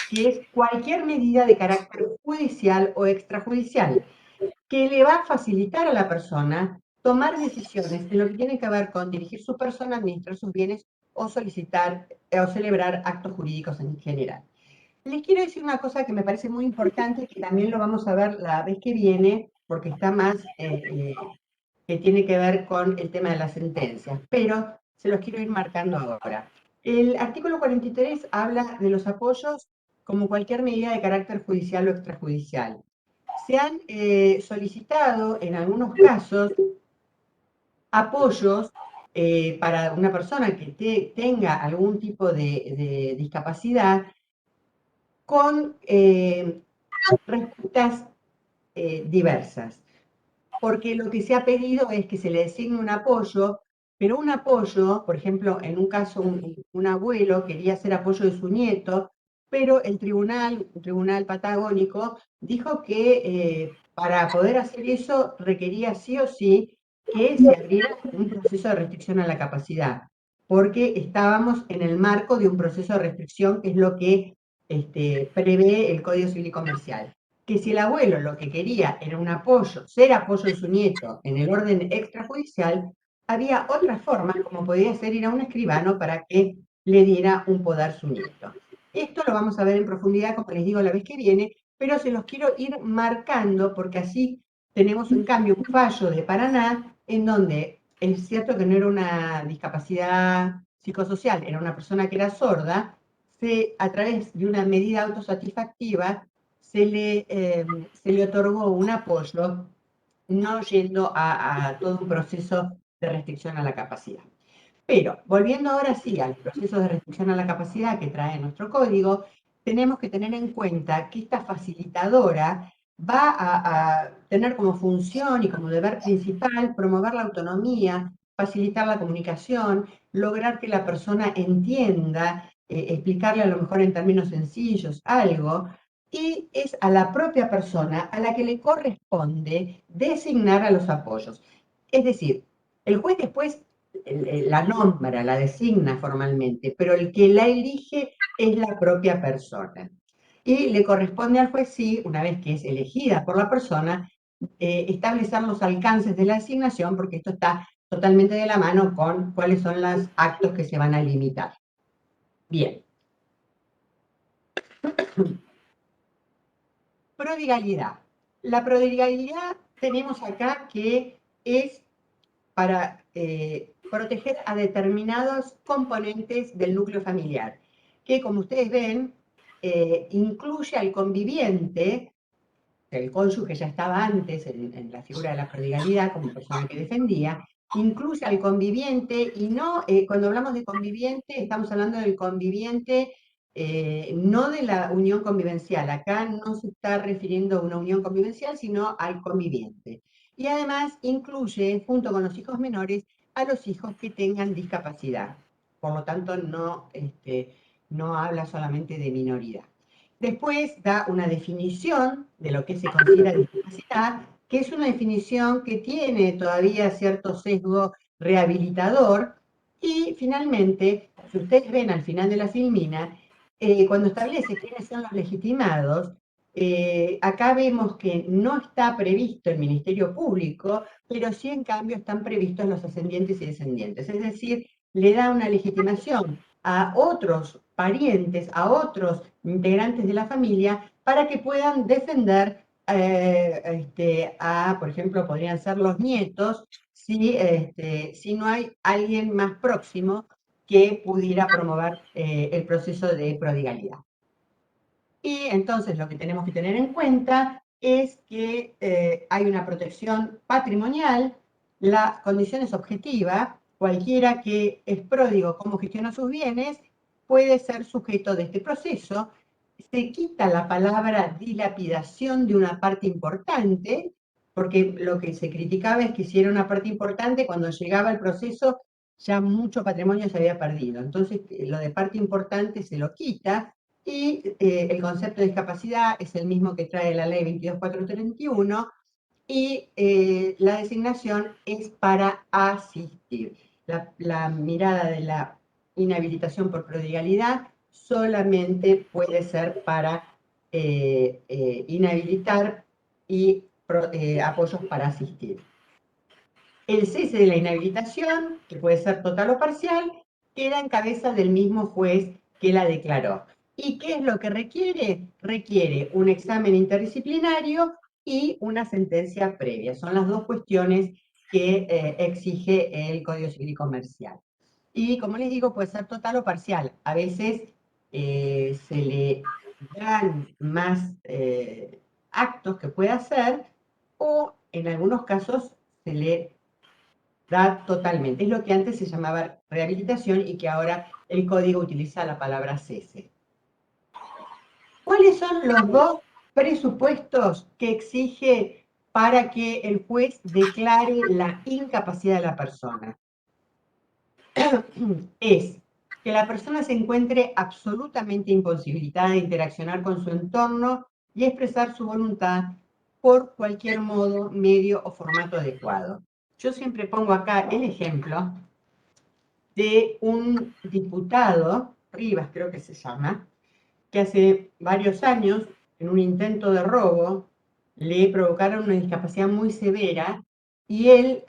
S1: que es cualquier medida de carácter judicial o extrajudicial, que le va a facilitar a la persona tomar decisiones en lo que tiene que ver con dirigir su persona, administrar sus bienes o solicitar o celebrar actos jurídicos en general. Les quiero decir una cosa que me parece muy importante, que también lo vamos a ver la vez que viene, porque está más, que tiene que ver con el tema de las sentencias, pero se los quiero ir marcando ahora. El artículo 43 habla de los apoyos como cualquier medida de carácter judicial o extrajudicial. Se han solicitado en algunos casos apoyos para una persona que tenga algún tipo de discapacidad con respuestas diversas, porque lo que se ha pedido es que se le designe un apoyo, pero un apoyo, por ejemplo, en un caso un abuelo quería hacer apoyo de su nieto, pero el tribunal patagónico, dijo que para poder hacer eso requería sí o sí que se abriera un proceso de restricción a la capacidad, porque estábamos en el marco de un proceso de restricción, que es lo que prevé el Código Civil y Comercial. Que si el abuelo lo que quería era un apoyo, ser apoyo de su nieto en el orden extrajudicial, había otra forma, como podía ser ir a un escribano para que le diera un poder a su nieto. Esto lo vamos a ver en profundidad, como les digo, la vez que viene, pero se los quiero ir marcando porque así tenemos en cambio un fallo de Paraná en donde es cierto que no era una discapacidad psicosocial, era una persona que era sorda, a través de una medida autosatisfactiva se le otorgó un apoyo, no yendo a todo un proceso de restricción a la capacidad. Pero volviendo ahora sí al proceso de restricción a la capacidad que trae nuestro código, tenemos que tener en cuenta que esta facilitadora va a tener como función y como deber principal promover la autonomía, facilitar la comunicación, lograr que la persona entienda, explicarle a lo mejor en términos sencillos algo, y es a la propia persona a la que le corresponde designar a los apoyos. Es decir, el juez después la nombra, la designa formalmente, pero el que la elige es la propia persona. Y le corresponde al juez, sí, una vez que es elegida por la persona, establecer los alcances de la asignación, porque esto está totalmente de la mano con cuáles son los actos que se van a limitar. Bien. Prodigalidad. La prodigalidad tenemos acá que es para proteger a determinados componentes del núcleo familiar, que como ustedes ven, incluye al conviviente, el cónyuge ya estaba antes en la figura de la prodigalidad como persona que defendía, incluye al conviviente y no, cuando hablamos de conviviente, estamos hablando del conviviente, no de la unión convivencial. Acá no se está refiriendo a una unión convivencial, sino al conviviente. Y además incluye, junto con los hijos menores, a los hijos que tengan discapacidad. Por lo tanto, no, no habla solamente de minoridad. Después da una definición de lo que se considera discapacidad, que es una definición que tiene todavía cierto sesgo rehabilitador. Y finalmente, si ustedes ven al final de la filmina, cuando establece quiénes son los legitimados, acá vemos que no está previsto el Ministerio Público, pero sí en cambio están previstos los ascendientes y descendientes. Es decir, le da una legitimación a otros parientes, a otros integrantes de la familia, para que puedan defender por ejemplo, podrían ser los nietos, si no hay alguien más próximo que pudiera promover el proceso de prodigalidad. Y entonces lo que tenemos que tener en cuenta es que hay una protección patrimonial, la condición es objetiva, cualquiera que es pródigo, cómo gestiona sus bienes, puede ser sujeto de este proceso. Se quita la palabra dilapidación de una parte importante, porque lo que se criticaba es que si era una parte importante, cuando llegaba el proceso ya mucho patrimonio se había perdido. Entonces lo de parte importante se lo quita y el concepto de discapacidad es el mismo que trae la ley 22431 y la designación es para asistir. La mirada de la inhabilitación por prodigalidad solamente puede ser para inhabilitar y apoyos para asistir. El cese de la inhabilitación, que puede ser total o parcial, queda en cabeza del mismo juez que la declaró. ¿Y qué es lo que requiere? Requiere un examen interdisciplinario y una sentencia previa. Son las dos cuestiones que exige el Código Civil y Comercial. Y como les digo, puede ser total o parcial. A veces se le dan más actos que puede hacer o en algunos casos se le da totalmente. Es lo que antes se llamaba rehabilitación y que ahora el código utiliza la palabra cese. ¿Cuáles son los dos presupuestos que exige para que el juez declare la incapacidad de la persona? Es que la persona se encuentre absolutamente imposibilitada de interaccionar con su entorno y expresar su voluntad por cualquier modo, medio o formato adecuado. Yo siempre pongo acá el ejemplo de un diputado, Rivas creo que se llama, que hace varios años, en un intento de robo, le provocaron una discapacidad muy severa y él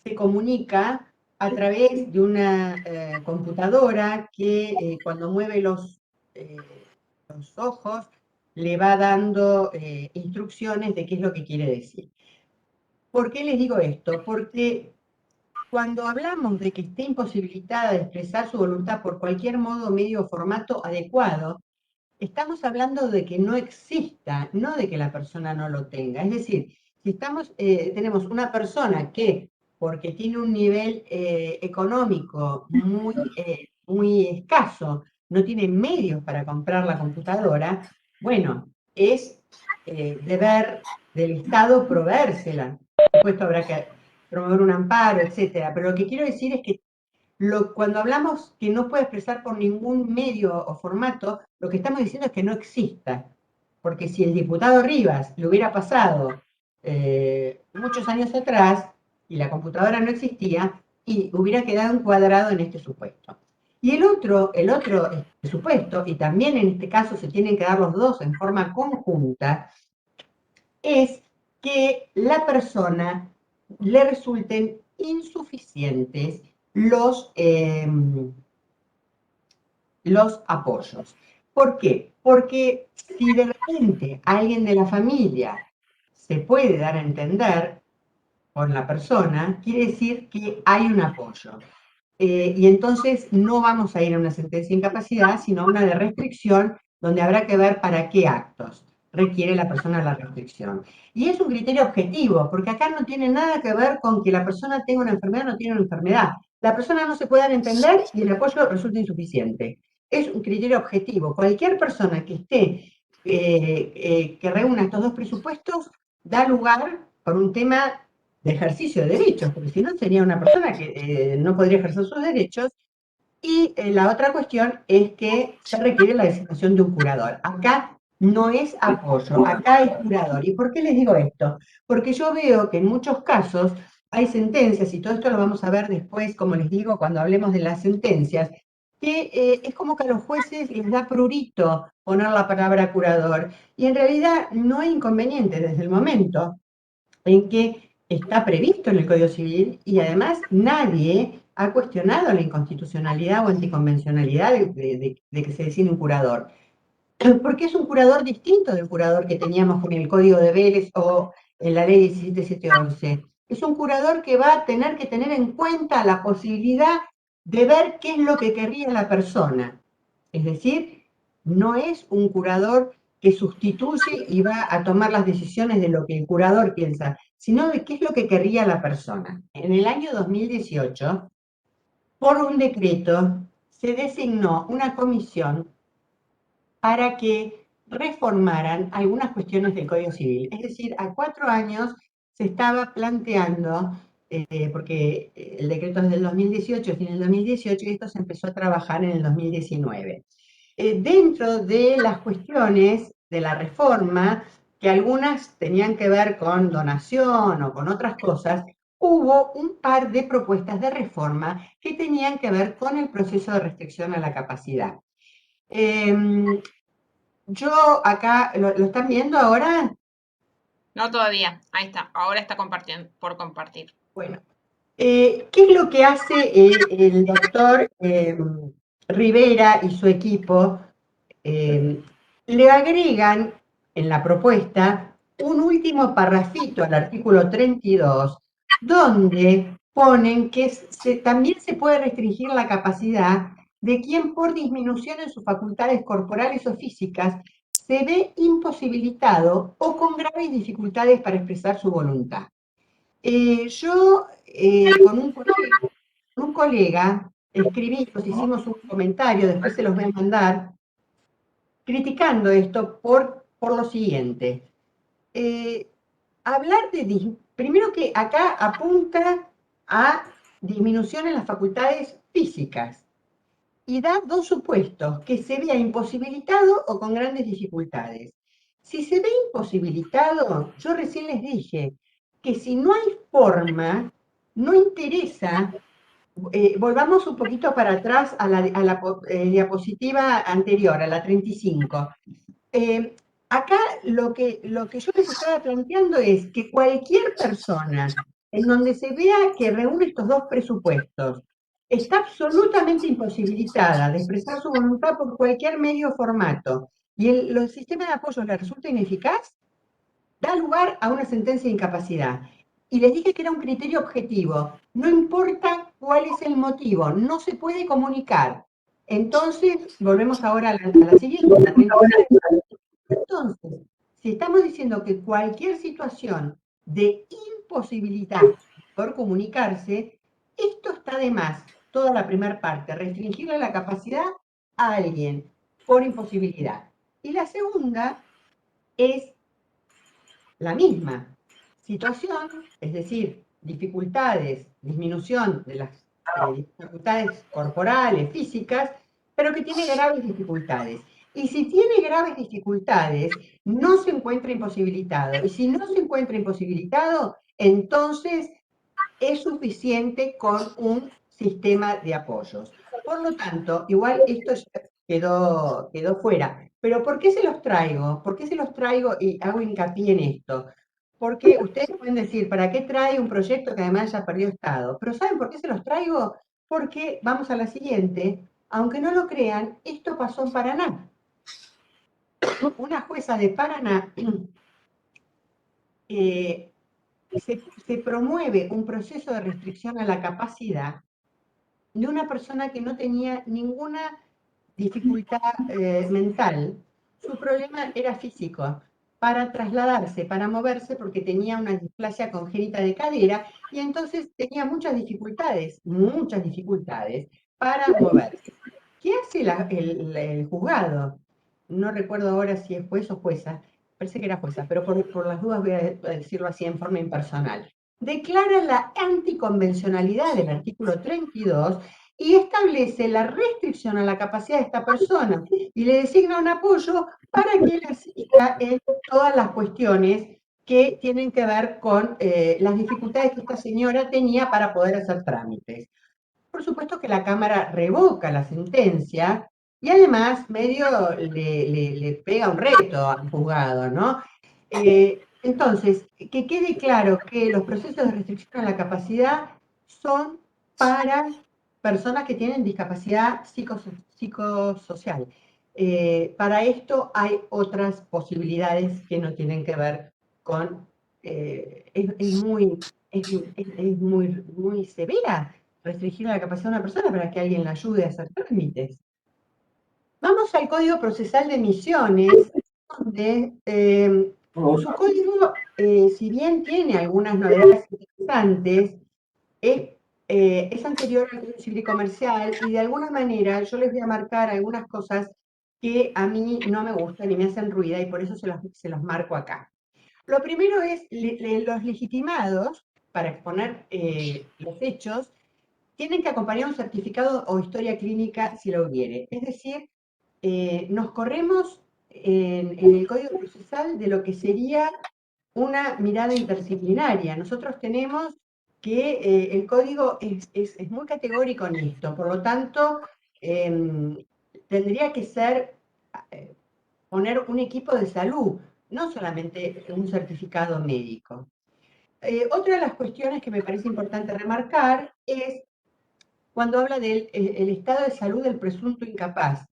S1: se comunica a través de una computadora que cuando mueve los ojos le va dando instrucciones de qué es lo que quiere decir. ¿Por qué les digo esto? Porque cuando hablamos de que esté imposibilitada de expresar su voluntad por cualquier modo, medio o formato adecuado, estamos hablando de que no exista, no de que la persona no lo tenga. Es decir, si tenemos una persona que, porque tiene un nivel económico muy escaso, no tiene medios para comprar la computadora, bueno, es deber del Estado proveérsela. Por supuesto, habrá que promover un amparo, etcétera. Pero lo que quiero decir es que cuando hablamos que no puede expresar por ningún medio o formato, lo que estamos diciendo es que no exista. Porque si el diputado Rivas le hubiera pasado muchos años atrás y la computadora no existía, y hubiera quedado encuadrado en este supuesto. Y el otro supuesto, y también en este caso se tienen que dar los dos en forma conjunta, es que la persona le resulten insuficientes los apoyos. ¿Por qué? Porque si de repente alguien de la familia se puede dar a entender con la persona, quiere decir que hay un apoyo. Y entonces no vamos a ir a una sentencia de incapacidad, sino a una de restricción, donde habrá que ver para qué actos requiere la persona la restricción. Y es un criterio objetivo, porque acá no tiene nada que ver con que la persona tenga una enfermedad o no tiene una enfermedad. La persona no se puede dar a entender y el apoyo resulta insuficiente. Es un criterio objetivo. Cualquier persona que que reúna estos dos presupuestos, da lugar por un tema de ejercicio de derechos, porque si no sería una persona que no podría ejercer sus derechos. Y la otra cuestión es que se requiere la designación de un curador. Acá no es apoyo, acá es curador. ¿Y por qué les digo esto? Porque yo veo que en muchos casos hay sentencias, y todo esto lo vamos a ver después, como les digo, cuando hablemos de las sentencias, que es como que a los jueces les da prurito poner la palabra curador. Y en realidad no hay inconveniente desde el momento en que está previsto en el Código Civil y además nadie ha cuestionado la inconstitucionalidad o anticonvencionalidad de que se designe un curador. Porque es un curador distinto del curador que teníamos con el Código de Vélez o en la Ley 17711. Es un curador que va a tener que tener en cuenta la posibilidad de ver qué es lo que querría la persona. Es decir, no es un curador que sustituye y va a tomar las decisiones de lo que el curador piensa, sino de qué es lo que querría la persona. En el año 2018, por un decreto, se designó una comisión para que reformaran algunas cuestiones del Código Civil. Es decir, a 4 años se estaba planteando, porque el decreto es del 2018, es en el 2018, y esto se empezó a trabajar en el 2019. Dentro de las cuestiones de la reforma, que algunas tenían que ver con donación o con otras cosas, hubo un par de propuestas de reforma que tenían que ver con el proceso de restricción a la capacidad. Yo acá, ¿lo están viendo ahora?
S2: No todavía. Ahí está. Ahora está compartiendo, por compartir.
S1: Bueno, ¿qué es lo que hace el doctor Rivera y su equipo? Eh, Le agregan en la propuesta un último parrafito al artículo 32, donde ponen que también se puede restringir la capacidad de quien por disminución en sus facultades corporales o físicas se ve imposibilitado o con graves dificultades para expresar su voluntad. Yo con un colega escribimos, hicimos un comentario, después se los voy a mandar, criticando esto por lo siguiente. Eh, Hablar primero que acá apunta a disminución en las facultades físicas y da dos supuestos, que se vea imposibilitado o con grandes dificultades. Si se ve imposibilitado, yo recién les dije que si no hay forma, no interesa. Volvamos un poquito para atrás a la diapositiva anterior, a la 35. Eh, Acá lo que yo les estaba planteando es que cualquier persona en donde se vea que reúne estos dos presupuestos está absolutamente imposibilitada de expresar su voluntad por cualquier medio o formato y el sistema de apoyo le resulta ineficaz, da lugar a una sentencia de incapacidad. Y les dije que era un criterio objetivo, no importa cuál es el motivo, no se puede comunicar. Entonces, volvemos ahora a la siguiente, la 36. Entonces, si estamos diciendo que cualquier situación de imposibilidad por comunicarse, esto está de más, toda la primera parte, restringirle la capacidad a alguien por imposibilidad. Y la segunda es la misma situación, es decir, dificultades, disminución de las dificultades corporales, físicas, pero que tiene graves dificultades. Y si tiene graves dificultades, no se encuentra imposibilitado. Y si no se encuentra imposibilitado, entonces es suficiente con un sistema de apoyos. Por lo tanto, igual esto quedó fuera. Pero ¿por qué se los traigo? ¿Por qué se los traigo y hago hincapié en esto? Porque ustedes pueden decir, ¿para qué trae un proyecto que además ya perdió estado? Pero ¿saben por qué se los traigo? Porque, vamos a la siguiente, aunque no lo crean, esto pasó en Paraná. Una jueza de Paraná se promueve un proceso de restricción a la capacidad de una persona que no tenía ninguna dificultad mental. Su problema era físico, para trasladarse, para moverse, porque tenía una displasia congénita de cadera y entonces tenía muchas dificultades para moverse. ¿Qué hace el juzgado? No recuerdo ahora si es juez o jueza, parece que era jueza, pero por las dudas voy a decirlo así en forma impersonal. Declara la anticonvencionalidad del artículo 32 y establece la restricción a la capacidad de esta persona y le designa un apoyo para que él asista en todas las cuestiones que tienen que ver con las dificultades que esta señora tenía para poder hacer trámites. Por supuesto que la Cámara revoca la sentencia y además medio le pega un reto al juzgado, ¿no? Entonces, que quede claro que los procesos de restricción a la capacidad son para personas que tienen discapacidad psicosocial. Para esto hay otras posibilidades que no tienen que ver con... es muy severa restringir la capacidad de una persona para que alguien la ayude a hacer trámites. Vamos al Código Procesal de Misiones, donde su código, si bien tiene algunas novedades interesantes, es anterior al Código Civil y Comercial y de alguna manera yo les voy a marcar algunas cosas que a mí no me gustan y me hacen ruido y por eso se los marco acá. Lo primero es los legitimados para exponer los hechos tienen que acompañar un certificado o historia clínica si lo hubiere. Es decir, nos corremos en el Código Procesal de lo que sería una mirada interdisciplinaria. Nosotros tenemos que el código es muy categórico en esto, por lo tanto, tendría que ser poner un equipo de salud, no solamente un certificado médico. Otra de las cuestiones que me parece importante remarcar es cuando habla del el estado de salud del presunto incapaz.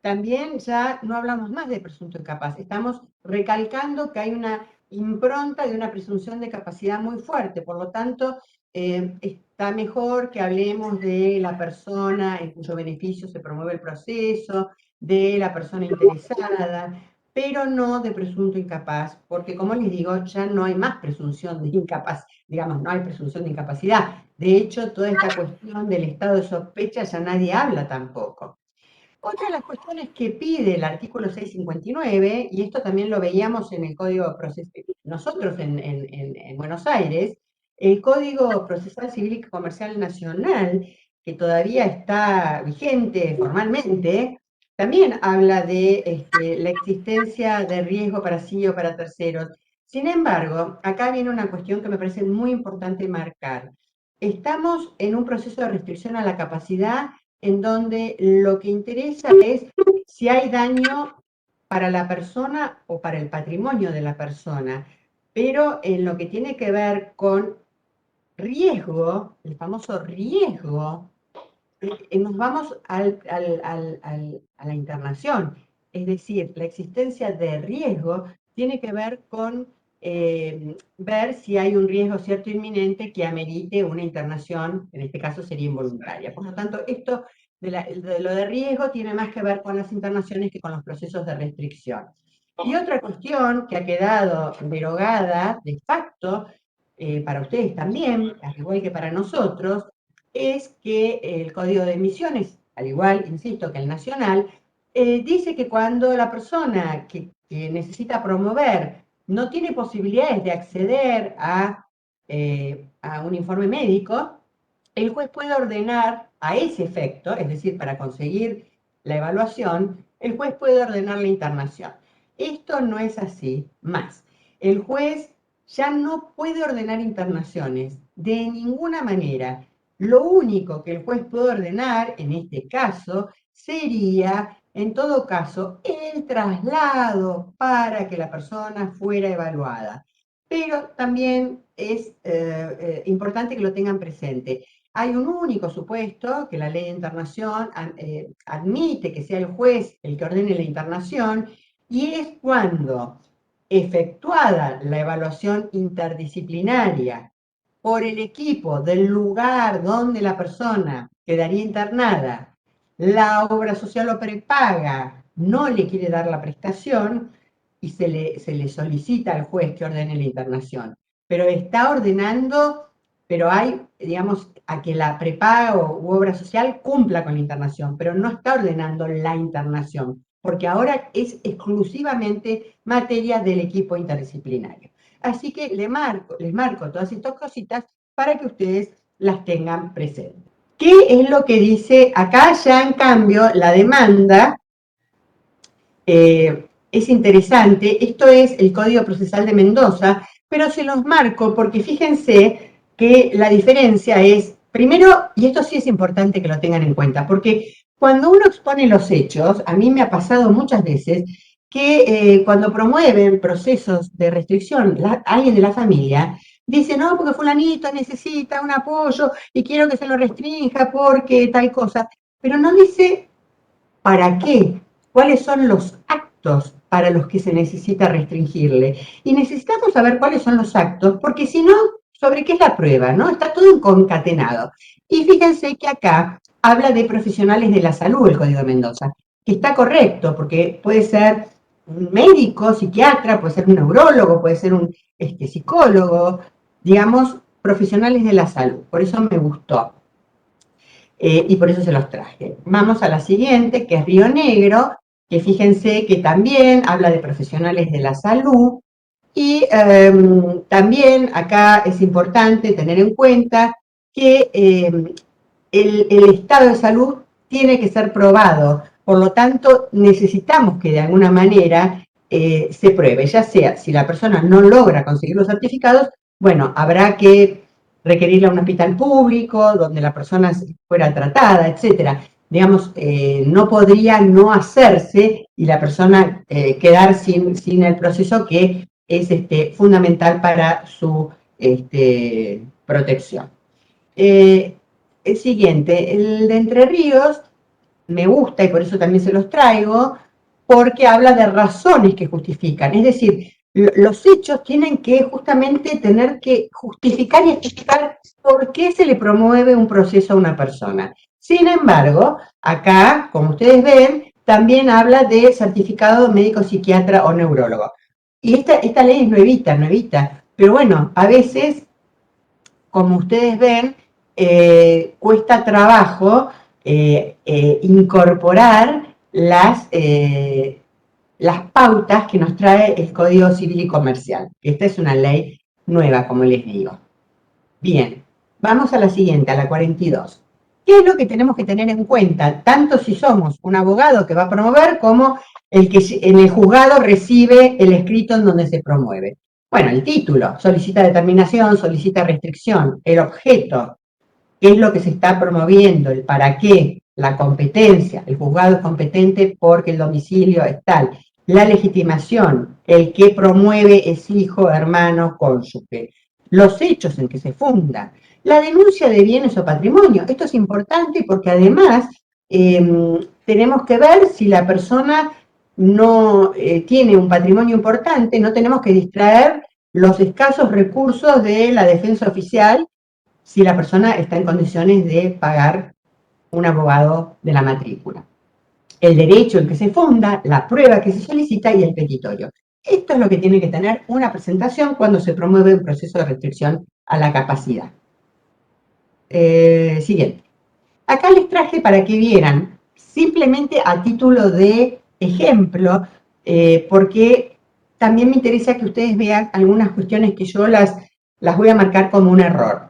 S1: También ya no hablamos más de presunto incapaz, estamos recalcando que hay una impronta de una presunción de capacidad muy fuerte, por lo tanto, está mejor que hablemos de la persona en cuyo beneficio se promueve el proceso, de la persona interesada, pero no de presunto incapaz, porque como les digo, ya no hay más presunción de incapaz, digamos, no hay presunción de incapacidad. De hecho, toda esta cuestión del estado de sospecha ya nadie habla tampoco. Otra de las cuestiones que pide el artículo 659, y esto también lo veíamos en el Código Procesal, nosotros en Buenos Aires, el Código Procesal Civil y Comercial Nacional, que todavía está vigente formalmente, también habla de la existencia de riesgo para sí o para terceros. Sin embargo, acá viene una cuestión que me parece muy importante marcar. Estamos en un proceso de restricción a la capacidad en donde lo que interesa es si hay daño para la persona o para el patrimonio de la persona, pero en lo que tiene que ver con riesgo, el famoso riesgo, nos vamos a la internación. Es decir, la existencia de riesgo tiene que ver con ver si hay un riesgo cierto inminente que amerite una internación, en este caso sería involuntaria. Por lo tanto, esto de lo de riesgo tiene más que ver con las internaciones que con los procesos de restricción. Y otra cuestión que ha quedado derogada de facto, para ustedes también, al igual que para nosotros, es que el Código de Emisiones, al igual, insisto, que el nacional, dice que cuando la persona que necesita promover no tiene posibilidades de acceder a un informe médico, el juez puede ordenar a ese efecto, es decir, para conseguir la evaluación, el juez puede ordenar la internación. Esto no es así más. El juez ya no puede ordenar internaciones de ninguna manera. Lo único que el juez puede ordenar, en este caso, sería, en todo caso, el traslado para que la persona fuera evaluada. Pero también es importante que lo tengan presente. Hay un único supuesto que la ley de internación admite que sea el juez el que ordene la internación, y es cuando, efectuada la evaluación interdisciplinaria por el equipo del lugar donde la persona quedaría internada, la obra social o prepaga no le quiere dar la prestación y se le solicita al juez que ordene la internación. Pero está ordenando, pero hay, digamos, a que la prepaga u obra social cumpla con la internación, pero no está ordenando la internación, porque ahora es exclusivamente materia del equipo interdisciplinario. Así que les marco todas estas cositas para que ustedes las tengan presentes. ¿Qué es lo que dice acá? Ya en cambio, la demanda es interesante. Esto es el Código Procesal de Mendoza, pero se los marco porque fíjense que la diferencia es, primero, y esto sí es importante que lo tengan en cuenta, porque cuando uno expone los hechos, a mí me ha pasado muchas veces que cuando promueven procesos de restricción, alguien de la familia dice, no, porque fulanito necesita un apoyo y quiero que se lo restrinja porque tal cosa, pero no dice para qué, cuáles son los actos para los que se necesita restringirle. Y necesitamos saber cuáles son los actos, porque si no, ¿sobre qué es la prueba? ¿No? Está todo concatenado. Y fíjense que acá habla de profesionales de la salud el Código de Mendoza, que está correcto, porque puede ser un médico, psiquiatra, puede ser un neurólogo, puede ser un psicólogo, digamos, profesionales de la salud. Por eso me gustó. Y por eso se los traje. Vamos a la siguiente, que es Río Negro, que fíjense que también habla de profesionales de la salud, y también acá es importante tener en cuenta que el estado de salud tiene que ser probado, por lo tanto necesitamos que de alguna manera se pruebe, ya sea si la persona no logra conseguir los certificados, bueno, habrá que requerirle a un hospital público donde la persona fuera tratada, etcétera. Digamos, no podría no hacerse y la persona quedar sin el proceso que es fundamental para su protección. El siguiente, el de Entre Ríos, me gusta y por eso también se los traigo, porque habla de razones que justifican. Es decir, los hechos tienen que justamente tener que justificar y explicar por qué se le promueve un proceso a una persona. Sin embargo, acá, como ustedes ven, también habla de certificado médico, psiquiatra o neurólogo. Y esta ley es nuevita, pero bueno, a veces, como ustedes ven, cuesta trabajo incorporar las pautas que nos trae el Código Civil y Comercial. Esta es una ley nueva, como les digo. Bien, vamos a la siguiente, a la 42. ¿Qué es lo que tenemos que tener en cuenta, tanto si somos un abogado que va a promover como el que en el juzgado recibe el escrito en donde se promueve? Bueno, el título, solicita determinación, solicita restricción, el objeto, qué es lo que se está promoviendo, el para qué, la competencia, el juzgado es competente porque el domicilio es tal, la legitimación, el que promueve es hijo, hermano, cónyuge, los hechos en que se funda, la denuncia de bienes o patrimonio. Esto es importante porque además tenemos que ver si la persona no tiene un patrimonio importante, no tenemos que distraer los escasos recursos de la defensa oficial si la persona está en condiciones de pagar un abogado de la matrícula. El derecho en que se funda, la prueba que se solicita y el petitorio. Esto es lo que tiene que tener una presentación cuando se promueve un proceso de restricción a la capacidad. Siguiente. Acá les traje para que vieran, simplemente a título de ejemplo, porque también me interesa que ustedes vean algunas cuestiones que yo las voy a marcar como un error.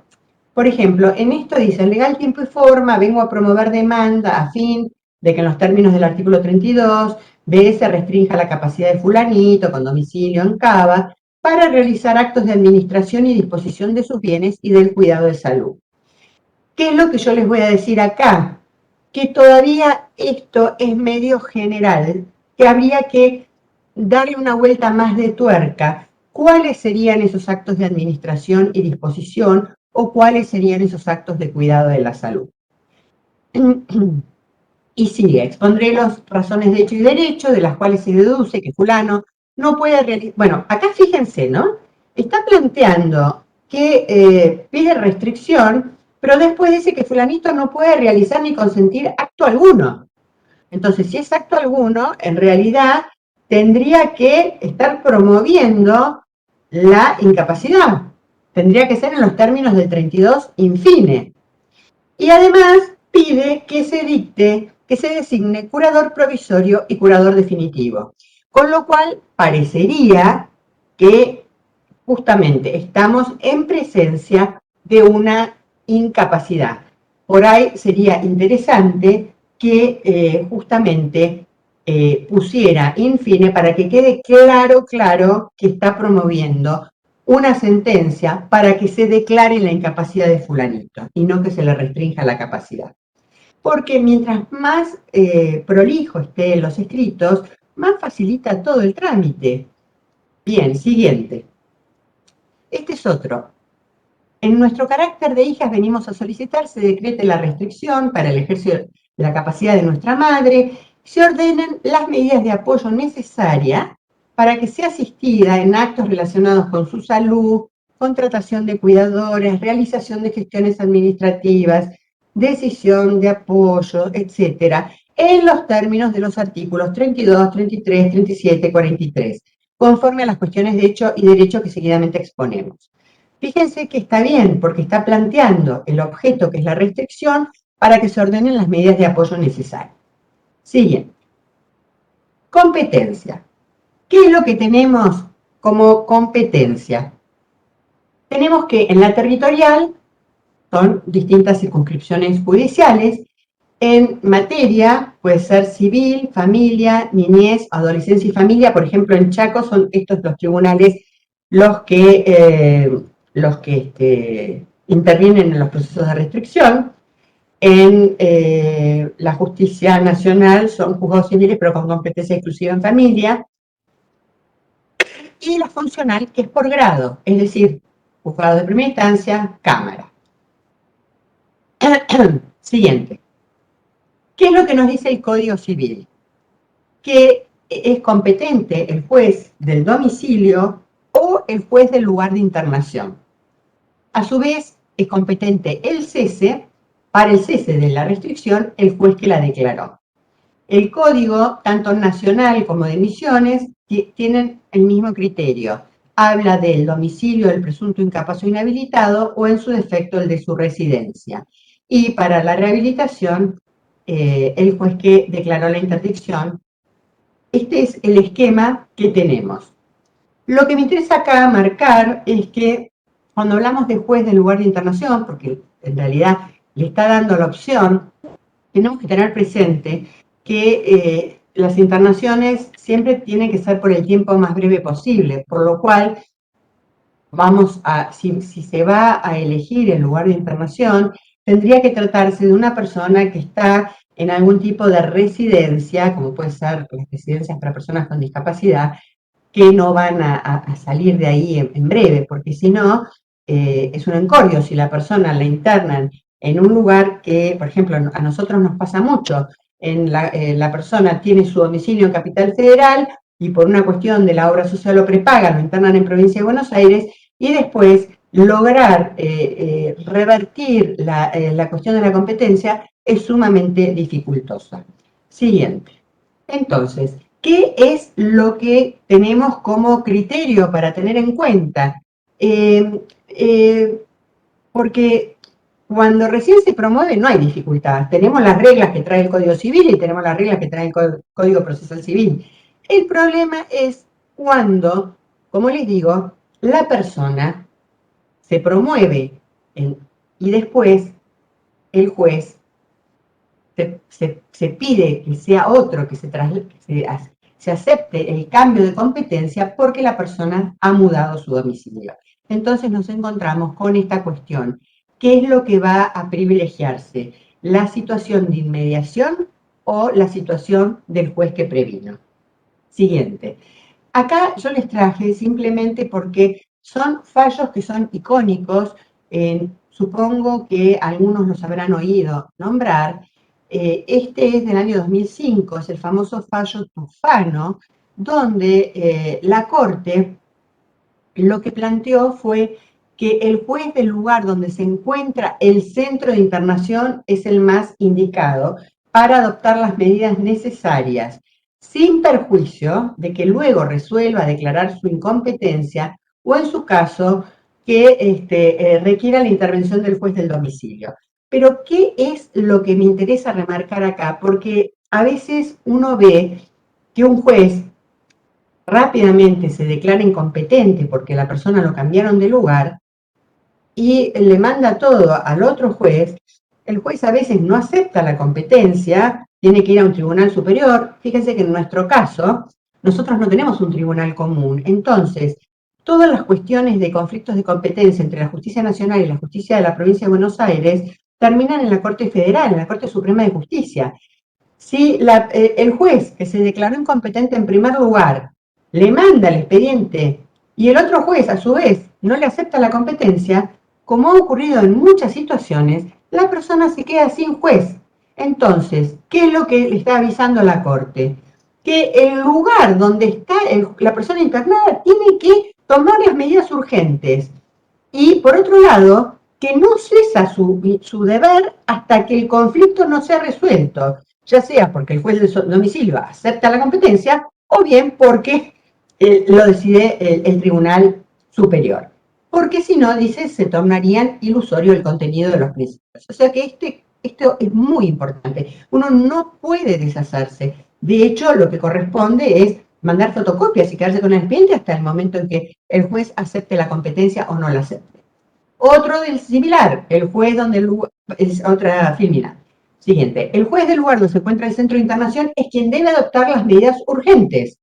S1: Por ejemplo, en esto dice, en legal tiempo y forma, vengo a promover demanda a fin de que en los términos del artículo 32, B se restrinja la capacidad de fulanito con domicilio en Cava para realizar actos de administración y disposición de sus bienes y del cuidado de salud. ¿Qué es lo que yo les voy a decir acá? Que todavía esto es medio general, que habría que darle una vuelta más de tuerca. ¿Cuáles serían esos actos de administración y disposición o cuáles serían esos actos de cuidado de la salud? Y sigue, expondré las razones de hecho y derecho, de las cuales se deduce que fulano no puede realizar... Bueno, acá fíjense, ¿no? Está planteando que pide restricción, pero después dice que fulanito no puede realizar ni consentir acto alguno. Entonces, si es acto alguno, en realidad tendría que estar promoviendo la incapacidad. Tendría que ser en los términos del 32 infine. Y además pide que se dicte, que se designe curador provisorio y curador definitivo. Con lo cual parecería que justamente estamos en presencia de una incapacidad. Por ahí sería interesante que justamente pusiera infine para que quede claro que está promoviendo una sentencia para que se declare la incapacidad de fulanito y no que se le restrinja la capacidad. Porque mientras más prolijo esté los escritos, más facilita todo el trámite. Bien, siguiente. Este es otro. En nuestro carácter de hijas venimos a solicitar se decrete la restricción para el ejercicio de la capacidad de nuestra madre, se ordenen las medidas de apoyo necesarias para que sea asistida en actos relacionados con su salud, contratación de cuidadores, realización de gestiones administrativas, decisión de apoyo, etcétera, en los términos de los artículos 32, 33, 37, 43, conforme a las cuestiones de hecho y derecho que seguidamente exponemos. Fíjense que está bien, porque está planteando el objeto, que es la restricción, para que se ordenen las medidas de apoyo necesarias. Siguiente. Competencia. ¿Qué es lo que tenemos como competencia? Tenemos que en la territorial son distintas circunscripciones judiciales. En materia puede ser civil, familia, niñez, adolescencia y familia. Por ejemplo, en Chaco son estos los tribunales los que intervienen en los procesos de restricción. En la justicia nacional son juzgados civiles, pero con competencia exclusiva en familia. Y la funcional, que es por grado, es decir, juzgado de primera instancia, cámara. Siguiente. ¿Qué es lo que nos dice el Código Civil? Que es competente el juez del domicilio o el juez del lugar de internación. A su vez, es competente el cese, para el cese de la restricción, el juez que la declaró. El código, tanto nacional como de misiones, tienen el mismo criterio. Habla del domicilio del presunto incapaz o inhabilitado o en su defecto el de su residencia. Y para la rehabilitación, el juez que declaró la interdicción. Este es el esquema que tenemos. Lo que me interesa acá marcar es que cuando hablamos de juez del lugar de internación, porque en realidad le está dando la opción, tenemos que tener presente que las internaciones siempre tienen que ser por el tiempo más breve posible, por lo cual si se va a elegir el lugar de internación, tendría que tratarse de una persona que está en algún tipo de residencia, como puede ser las residencias para personas con discapacidad, que no van a salir de ahí en breve, porque si no, es un encordio. Si la persona la internan en un lugar que, por ejemplo, a nosotros nos pasa mucho, la persona tiene su domicilio en Capital Federal y por una cuestión de la obra social lo prepaga, lo internan en Provincia de Buenos Aires y después lograr revertir la cuestión de la competencia es sumamente dificultosa. Siguiente. Entonces, ¿qué es lo que tenemos como criterio para tener en cuenta? Eh, eh, Porque cuando recién se promueve no hay dificultad. Tenemos las reglas que trae el Código Civil y tenemos las reglas que trae el Código Procesal Civil. El problema es cuando, como les digo, la persona se promueve y después el juez se pide que sea otro, se acepte el cambio de competencia porque la persona ha mudado su domicilio. Entonces nos encontramos con esta cuestión. ¿Qué es lo que va a privilegiarse? ¿La situación de inmediación o la situación del juez que previno? Siguiente. Acá yo les traje simplemente porque son fallos que son icónicos, supongo que algunos los habrán oído nombrar. Este es del año 2005, es el famoso fallo Tufano, donde la Corte lo que planteó fue que el juez del lugar donde se encuentra el centro de internación es el más indicado para adoptar las medidas necesarias, sin perjuicio de que luego resuelva declarar su incompetencia o en su caso que requiera la intervención del juez del domicilio. Pero, ¿qué es lo que me interesa remarcar acá? Porque a veces uno ve que un juez rápidamente se declara incompetente porque la persona lo cambiaron de lugar y le manda todo al otro juez, el juez a veces no acepta la competencia, tiene que ir a un tribunal superior. Fíjense que en nuestro caso, nosotros no tenemos un tribunal común. Entonces, todas las cuestiones de conflictos de competencia entre la justicia nacional y la justicia de la provincia de Buenos Aires terminan en la Corte Federal, en la Corte Suprema de Justicia. Si el juez que se declaró incompetente en primer lugar le manda el expediente y el otro juez a su vez no le acepta la competencia, como ha ocurrido en muchas situaciones, la persona se queda sin juez. Entonces, ¿qué es lo que le está avisando la Corte? Que el lugar donde está la persona internada tiene que tomar las medidas urgentes. Y por otro lado, que no cesa su deber hasta que el conflicto no sea resuelto, ya sea porque el juez de domicilio acepta la competencia o bien porque lo decide el tribunal superior. Porque si no, dice, se tornarían ilusorio el contenido de los principios. O sea que esto es muy importante. Uno no puede deshacerse. De hecho, lo que corresponde es mandar fotocopias y quedarse con el expediente hasta el momento en que el juez acepte la competencia o no la acepte. Otro del similar, el juez donde el lugar, es otra filmina. Siguiente, el juez del lugar donde se encuentra el centro de internación es quien debe adoptar las medidas urgentes.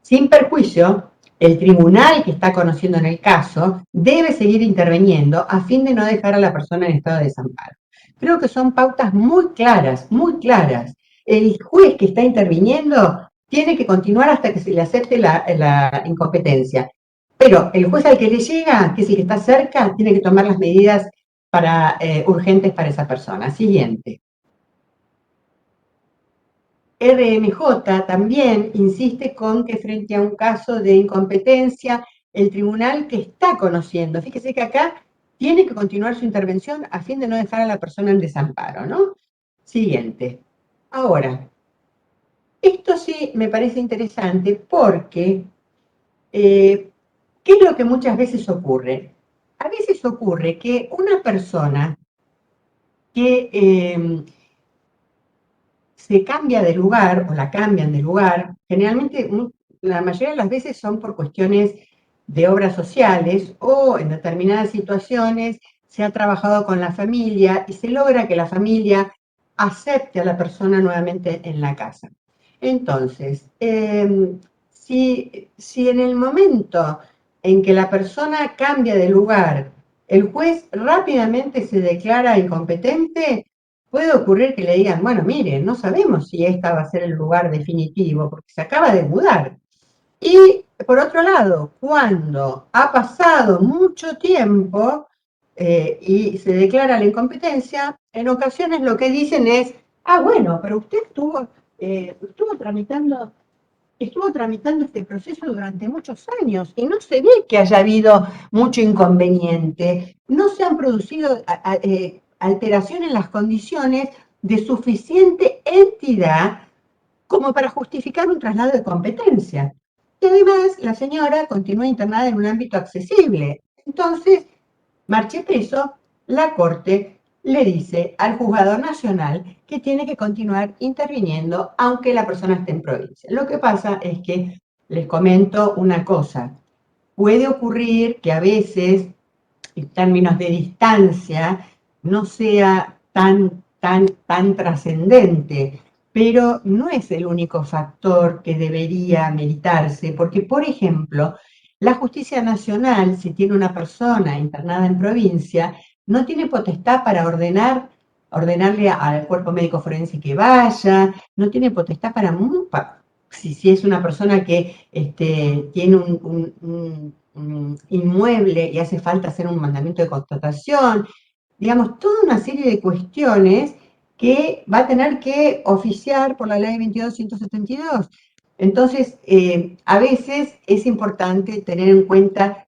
S1: Sin perjuicio, el tribunal que está conociendo en el caso debe seguir interviniendo a fin de no dejar a la persona en estado de desamparo. Creo que son pautas muy claras, muy claras. El juez que está interviniendo tiene que continuar hasta que se le acepte la incompetencia. Pero el juez al que le llega, que es el que está cerca, tiene que tomar las medidas urgentes para esa persona. Siguiente. RMJ también insiste con que frente a un caso de incompetencia, el tribunal que está conociendo, fíjese que acá tiene que continuar su intervención a fin de no dejar a la persona en desamparo, ¿no? Siguiente. Ahora, esto sí me parece interesante porque, ¿qué es lo que muchas veces ocurre? A veces ocurre que una persona que se cambia de lugar o la cambian de lugar, generalmente la mayoría de las veces son por cuestiones de obras sociales o en determinadas situaciones se ha trabajado con la familia y se logra que la familia acepte a la persona nuevamente en la casa. Entonces, si en el momento en que la persona cambia de lugar, el juez rápidamente se declara incompetente, puede ocurrir que le digan, bueno, mire, no sabemos si esta va a ser el lugar definitivo, porque se acaba de mudar. Y por otro lado, cuando ha pasado mucho tiempo y se declara la incompetencia, en ocasiones lo que dicen es, ah, bueno, pero usted estuvo tramitando este proceso durante muchos años y no se ve que haya habido mucho inconveniente. No se han producido alteraciones en las condiciones de suficiente entidad como para justificar un traslado de competencia. Y además, la señora continúa internada en un ámbito accesible. Entonces, marche preso, la Corte le dice al Juzgado Nacional que tiene que continuar interviniendo aunque la persona esté en provincia. Lo que pasa es que les comento una cosa. Puede ocurrir que a veces, en términos de distancia, no sea tan trascendente, pero no es el único factor que debería meditarse, porque, por ejemplo, la justicia nacional, si tiene una persona internada en provincia, no tiene potestad para ordenarle al cuerpo médico forense que vaya, no tiene potestad si es una persona que tiene un inmueble y hace falta hacer un mandamiento de constatación, digamos, toda una serie de cuestiones que va a tener que oficiar por la ley 22.172. Entonces, a veces es importante tener en cuenta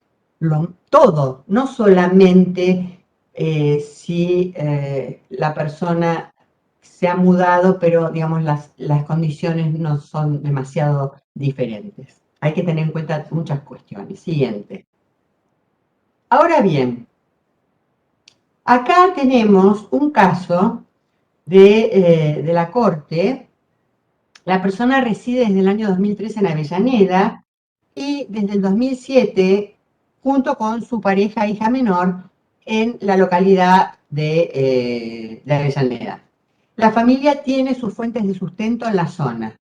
S1: todo, no solamente si la persona se ha mudado, pero digamos las condiciones no son demasiado diferentes. Hay que tener en cuenta muchas cuestiones. Siguiente. Ahora bien, acá tenemos un caso de la Corte. La persona reside desde el año 2003 en Avellaneda y desde el 2007, junto con su pareja hija menor, en la localidad de Avellaneda. La familia tiene sus fuentes de sustento en la zona.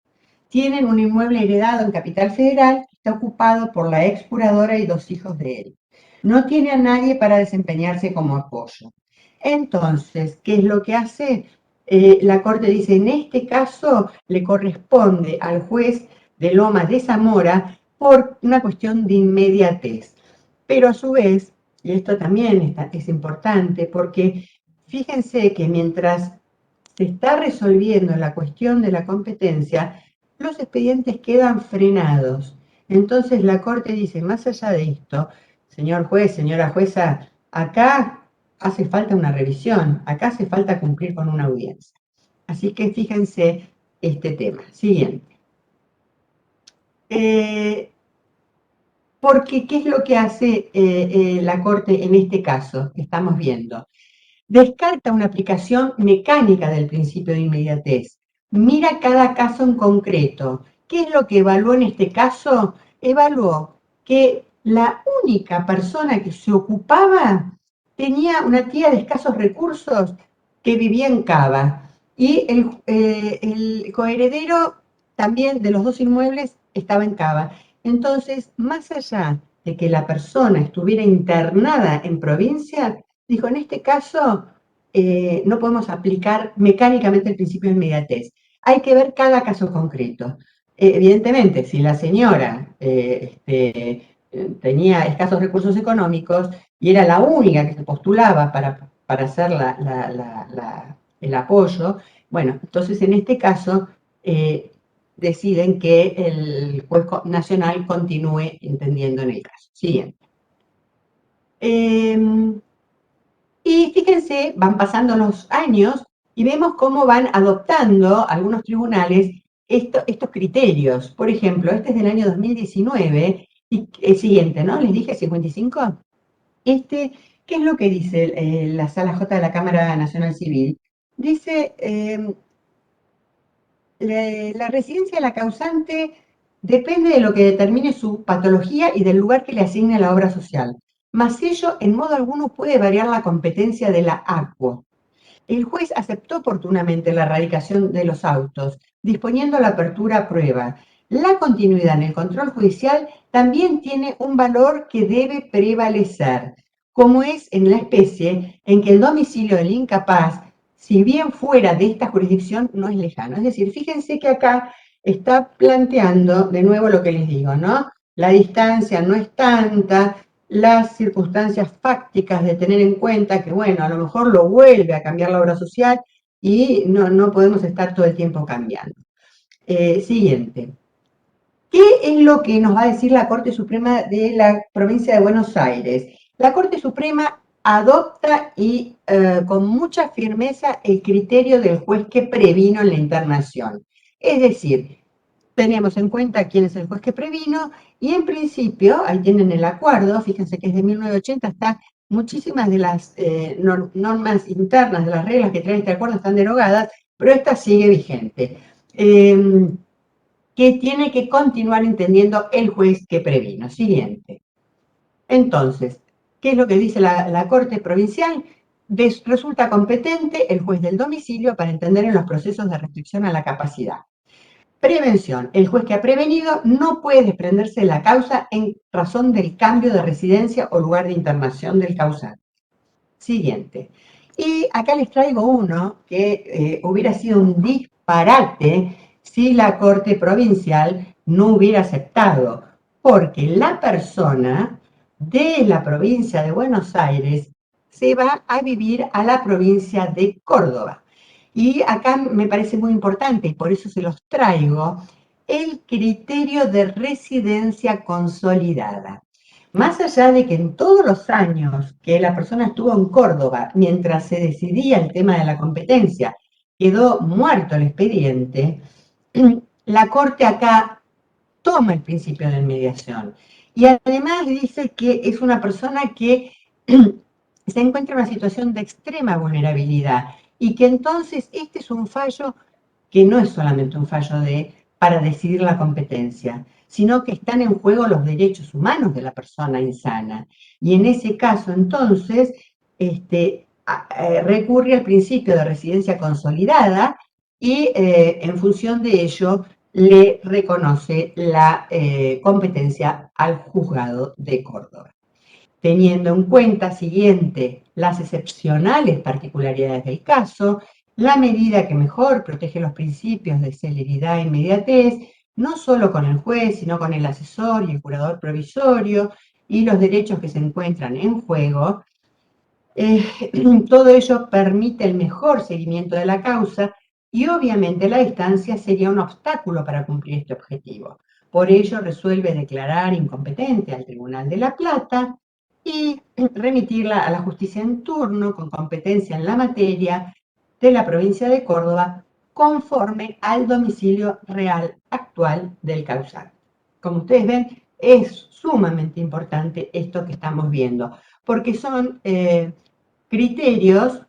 S1: Tienen un inmueble heredado en Capital Federal que está ocupado por la expuradora y 2 hijos de él. No tiene a nadie para desempeñarse como apoyo. Entonces, ¿qué es lo que hace? La Corte dice, en este caso le corresponde al juez de Lomas de Zamora por una cuestión de inmediatez. Pero a su vez, y esto también es importante, porque fíjense que mientras se está resolviendo la cuestión de la competencia, los expedientes quedan frenados. Entonces la Corte dice, más allá de esto, señor juez, señora jueza, acá hace falta una revisión, acá hace falta cumplir con una audiencia. Así que fíjense este tema. Siguiente. Porque, ¿qué es lo que hace la Corte en este caso que estamos viendo? Descarta una aplicación mecánica del principio de inmediatez. Mira cada caso en concreto. ¿Qué es lo que evaluó en este caso? Evaluó que la única persona que se ocupaba tenía una tía de escasos recursos que vivía en Cava y el coheredero también de los 2 inmuebles estaba en Cava. Entonces, más allá de que la persona estuviera internada en provincia, dijo, en este caso no podemos aplicar mecánicamente el principio de inmediatez. Hay que ver cada caso concreto. Evidentemente, si la señora tenía escasos recursos económicos y era la única que se postulaba para hacer el apoyo, bueno, entonces en este caso deciden que el juez nacional continúe entendiendo en el caso. Siguiente. Y fíjense, van pasando los años y vemos cómo van adoptando algunos tribunales estos criterios. Por ejemplo, este es del año 2019 y el siguiente, ¿no? Les dije 55. ¿Qué es lo que dice la Sala J de la Cámara Nacional Civil? Dice, la residencia de la causante depende de lo que determine su patología y del lugar que le asigne la obra social, mas ello en modo alguno puede variar la competencia de la ACUO. El juez aceptó oportunamente la erradicación de los autos, disponiendo la apertura a prueba. La continuidad en el control judicial también tiene un valor que debe prevalecer, como es en la especie en que el domicilio del incapaz, si bien fuera de esta jurisdicción, no es lejano. Es decir, fíjense que acá está planteando de nuevo lo que les digo, ¿no? La distancia no es tanta, las circunstancias fácticas de tener en cuenta que, bueno, a lo mejor lo vuelve a cambiar la obra social y no podemos estar todo el tiempo cambiando. Siguiente. ¿Qué es lo que nos va a decir la Corte Suprema de la provincia de Buenos Aires? La Corte Suprema adopta y con mucha firmeza el criterio del juez que previno en la internación. Es decir, tenemos en cuenta quién es el juez que previno y en principio, ahí tienen el acuerdo, fíjense que es de 1980, está muchísimas de las normas internas, de las reglas que trae este acuerdo están derogadas, pero esta sigue vigente. Que tiene que continuar entendiendo el juez que previno. Siguiente. Entonces, ¿qué es lo que dice la Corte Provincial? Resulta competente el juez del domicilio para entender en los procesos de restricción a la capacidad. Prevención. El juez que ha prevenido no puede desprenderse de la causa en razón del cambio de residencia o lugar de internación del causante. Siguiente. Y acá les traigo uno que hubiera sido un disparate si la Corte Provincial no hubiera aceptado, porque la persona de la provincia de Buenos Aires se va a vivir a la provincia de Córdoba. Y acá me parece muy importante, y por eso se los traigo, el criterio de residencia consolidada. Más allá de que en todos los años que la persona estuvo en Córdoba, mientras se decidía el tema de la competencia, quedó muerto el expediente, la Corte acá toma el principio de mediación. Y además dice que es una persona que se encuentra en una situación de extrema vulnerabilidad y que entonces este es un fallo que no es solamente un fallo para decidir la competencia, sino que están en juego los derechos humanos de la persona insana. Y en ese caso, entonces, recurre al principio de residencia consolidada y en función de ello le reconoce la competencia al juzgado de Córdoba. Teniendo en cuenta, siguiente, las excepcionales particularidades del caso, la medida que mejor protege los principios de celeridad e inmediatez, no solo con el juez, sino con el asesor y el curador provisorio, y los derechos que se encuentran en juego, todo ello permite el mejor seguimiento de la causa y obviamente la distancia sería un obstáculo para cumplir este objetivo. Por ello resuelve declarar incompetente al Tribunal de La Plata y remitirla a la justicia en turno con competencia en la materia de la provincia de Córdoba conforme al domicilio real actual del causante. Como ustedes ven, es sumamente importante esto que estamos viendo, porque son criterios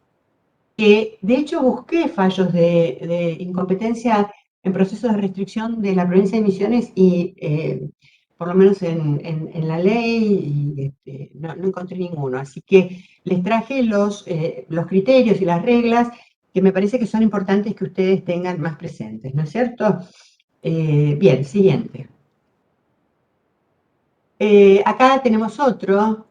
S1: que, de hecho, busqué fallos de incompetencia en procesos de restricción de la provincia de Misiones y por lo menos en la ley no encontré ninguno. Así que les traje los criterios y las reglas que me parece que son importantes que ustedes tengan más presentes, ¿no es cierto? Bien, siguiente. Acá tenemos otro,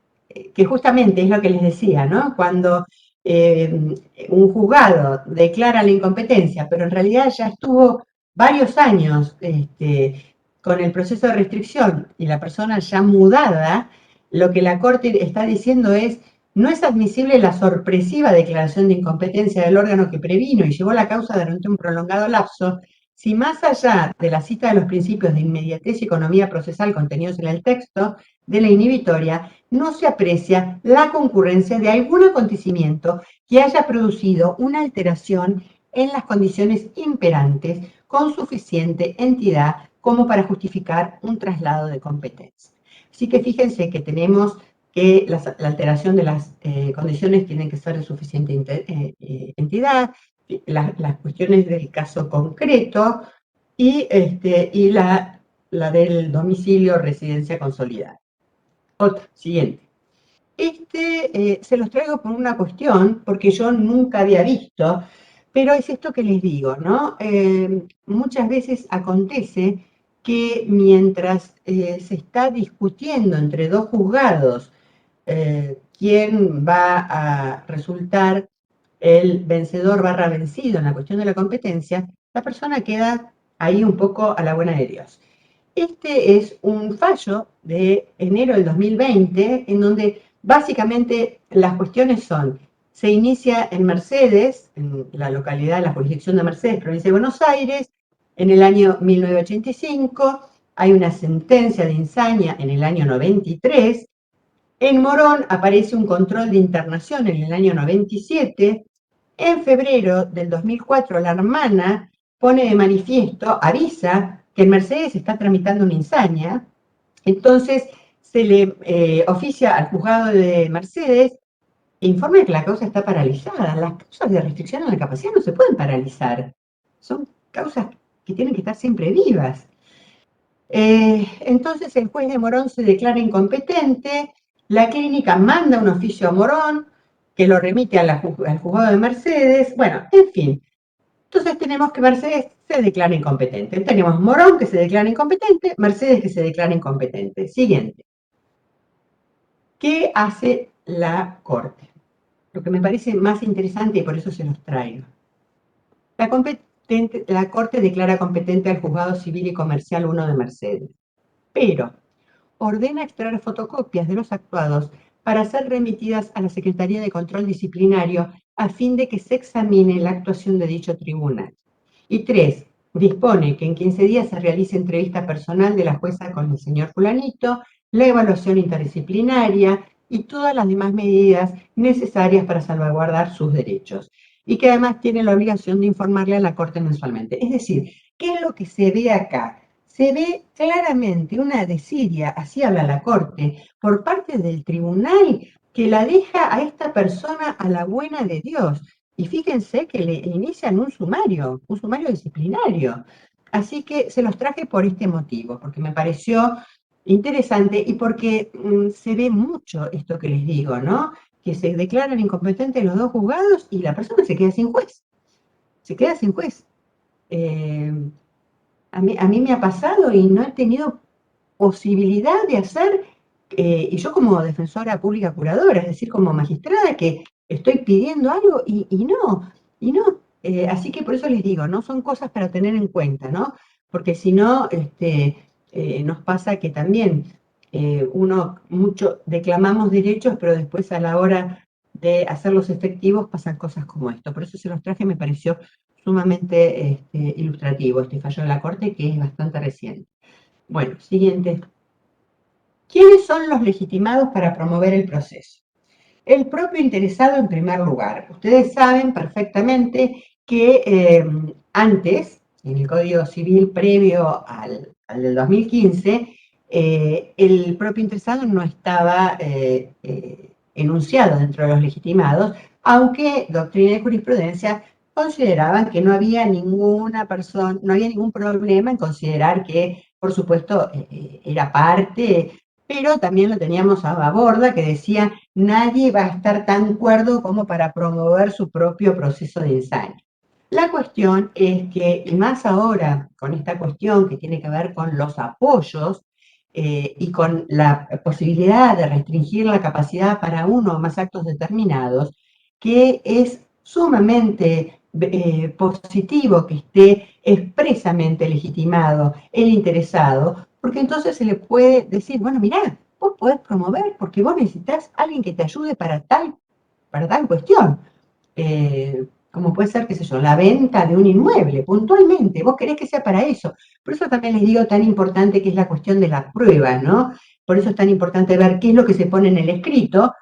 S1: que justamente es lo que les decía, ¿no? Cuando un juzgado declara la incompetencia, pero en realidad ya estuvo varios años con el proceso de restricción y la persona ya mudada, lo que la Corte está diciendo es, no es admisible la sorpresiva declaración de incompetencia del órgano que previno y llevó la causa durante un prolongado lapso, si más allá de la cita de los principios de inmediatez y economía procesal contenidos en el texto de la inhibitoria, no se aprecia la concurrencia de algún acontecimiento que haya producido una alteración en las condiciones imperantes con suficiente entidad como para justificar un traslado de competencia. Así que fíjense que tenemos que la alteración de las condiciones tienen que ser de suficiente entidad, las cuestiones del caso concreto y la del residencia consolidada. Otra, siguiente. Se los traigo por una cuestión, porque yo nunca había visto, pero es esto que les digo, ¿no? Muchas veces acontece que mientras se está discutiendo entre dos juzgados quién va a resultar el vencedor barra vencido en la cuestión de la competencia, la persona queda ahí un poco a la buena de Dios. Este es un fallo de enero del 2020 en donde básicamente las cuestiones son, se inicia en Mercedes, en la localidad, en la jurisdicción de Mercedes, provincia de Buenos Aires, en el año 1985, hay una sentencia de Insaña en el año 93, en Morón aparece un control de internación en el año 97. En febrero del 2004, la hermana pone de manifiesto, avisa que en Mercedes está tramitando una Insaña. Entonces se le oficia al juzgado de Mercedes e informa que la causa está paralizada. Las causas de restricción a la capacidad no se pueden paralizar. Son causas que tienen que estar siempre vivas. Entonces el juez de Morón se declara incompetente, la clínica manda un oficio a Morón, que lo remite al juzgado de Mercedes, bueno, en fin. Entonces tenemos que Mercedes se declara incompetente. Tenemos Morón que se declara incompetente, Mercedes que se declara incompetente. Siguiente. ¿Qué hace la Corte? Lo que me parece más interesante y por eso se los traigo. La Corte declara competente al Juzgado Civil y Comercial 1 de Mercedes, pero ordena extraer fotocopias de los actuados para ser remitidas a la Secretaría de Control Disciplinario a fin de que se examine la actuación de dicho tribunal. Y 3. Dispone que en 15 días se realice entrevista personal de la jueza con el señor fulanito, la evaluación interdisciplinaria y todas las demás medidas necesarias para salvaguardar sus derechos. Y que además tiene la obligación de informarle a la Corte mensualmente. Es decir, ¿qué es lo que se ve acá? Se ve claramente una desidia, así habla la Corte, por parte del tribunal que la deja a esta persona a la buena de Dios. Y fíjense que le inician un sumario disciplinario. Así que se los traje por este motivo, porque me pareció interesante y porque se ve mucho esto que les digo, ¿no? Que se declaran incompetentes los dos juzgados y la persona se queda sin juez. Se queda sin juez. A mí me ha pasado y no he tenido posibilidad de hacer, y yo como defensora pública curadora, es decir, como magistrada, que estoy pidiendo algo y no. Así que por eso les digo, ¿no? Son cosas para tener en cuenta, ¿no? Porque si no, nos pasa que también uno mucho declamamos derechos, pero después a la hora de hacerlos efectivos pasan cosas como esto. Por eso se los traje, me pareció sumamente ilustrativo este fallo de la Corte, que es bastante reciente. Bueno, siguiente. ¿Quiénes son los legitimados para promover el proceso? El propio interesado en primer lugar. Ustedes saben perfectamente que antes, en el Código Civil previo al del 2015, el propio interesado no estaba enunciado dentro de los legitimados, aunque doctrina y jurisprudencia consideraban que no había ninguna persona, no había ningún problema en considerar que, por supuesto, era parte, pero también lo teníamos a Baborda, que decía, nadie va a estar tan cuerdo como para promover su propio proceso de ensayo. La cuestión es que, y más ahora con esta cuestión que tiene que ver con los apoyos y con la posibilidad de restringir la capacidad para uno o más actos determinados, que es sumamente positivo que esté expresamente legitimado el interesado, porque entonces se le puede decir, bueno, mirá, vos podés promover porque vos necesitas alguien que te ayude para tal cuestión. Como puede ser, qué sé yo, la venta de un inmueble, puntualmente, vos querés que sea para eso. Por eso también les digo tan importante que es la cuestión de la prueba, ¿no? Por eso es tan importante ver qué es lo que se pone en el escrito,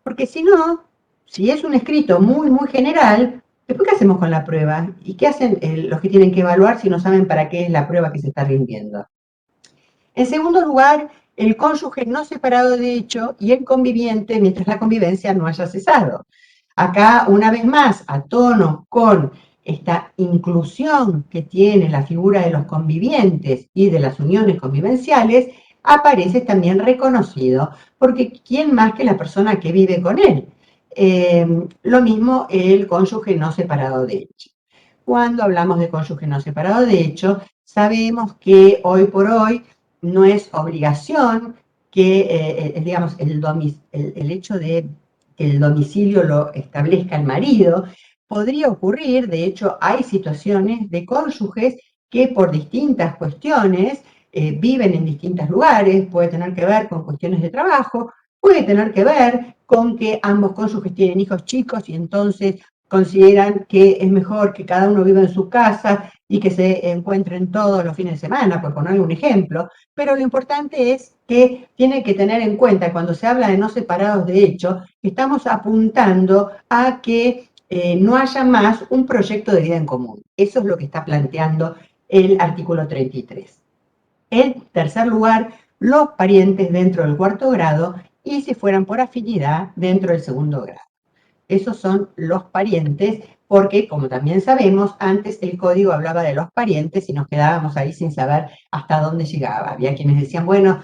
S1: porque si no, si es un escrito muy, muy general, después ¿qué hacemos con la prueba? ¿Y qué hacen los que tienen que evaluar si no saben para qué es la prueba que se está rindiendo? En segundo lugar, el cónyuge no separado de hecho y el conviviente mientras la convivencia no haya cesado. Acá, una vez más, a tono con esta inclusión que tiene la figura de los convivientes y de las uniones convivenciales, aparece también reconocido, porque ¿quién más que la persona que vive con él? Lo mismo el cónyuge no separado de hecho. Cuando hablamos de cónyuge no separado de hecho, Sabemos que hoy por hoy no es obligación que, digamos, el hecho de que el domicilio lo establezca el marido. Podría ocurrir, de hecho, hay situaciones de cónyuges que por distintas cuestiones viven en distintos lugares, puede tener que ver con cuestiones de trabajo, puede tener que ver con que ambos cónyuges tienen hijos chicos y entonces consideran que es mejor que cada uno viva en su casa y que se encuentren todos los fines de semana, por ponerle un ejemplo, pero lo importante es que tiene que tener en cuenta cuando se habla de no separados de hecho, que estamos apuntando a que no haya más un proyecto de vida en común. Eso es lo que está planteando el artículo 33. En tercer lugar, los parientes dentro del cuarto grado y si fueran por afinidad dentro del segundo grado. Esos son los parientes, porque como también sabemos, antes el código hablaba de los parientes y nos quedábamos ahí sin saber hasta dónde llegaba. Había quienes decían, bueno,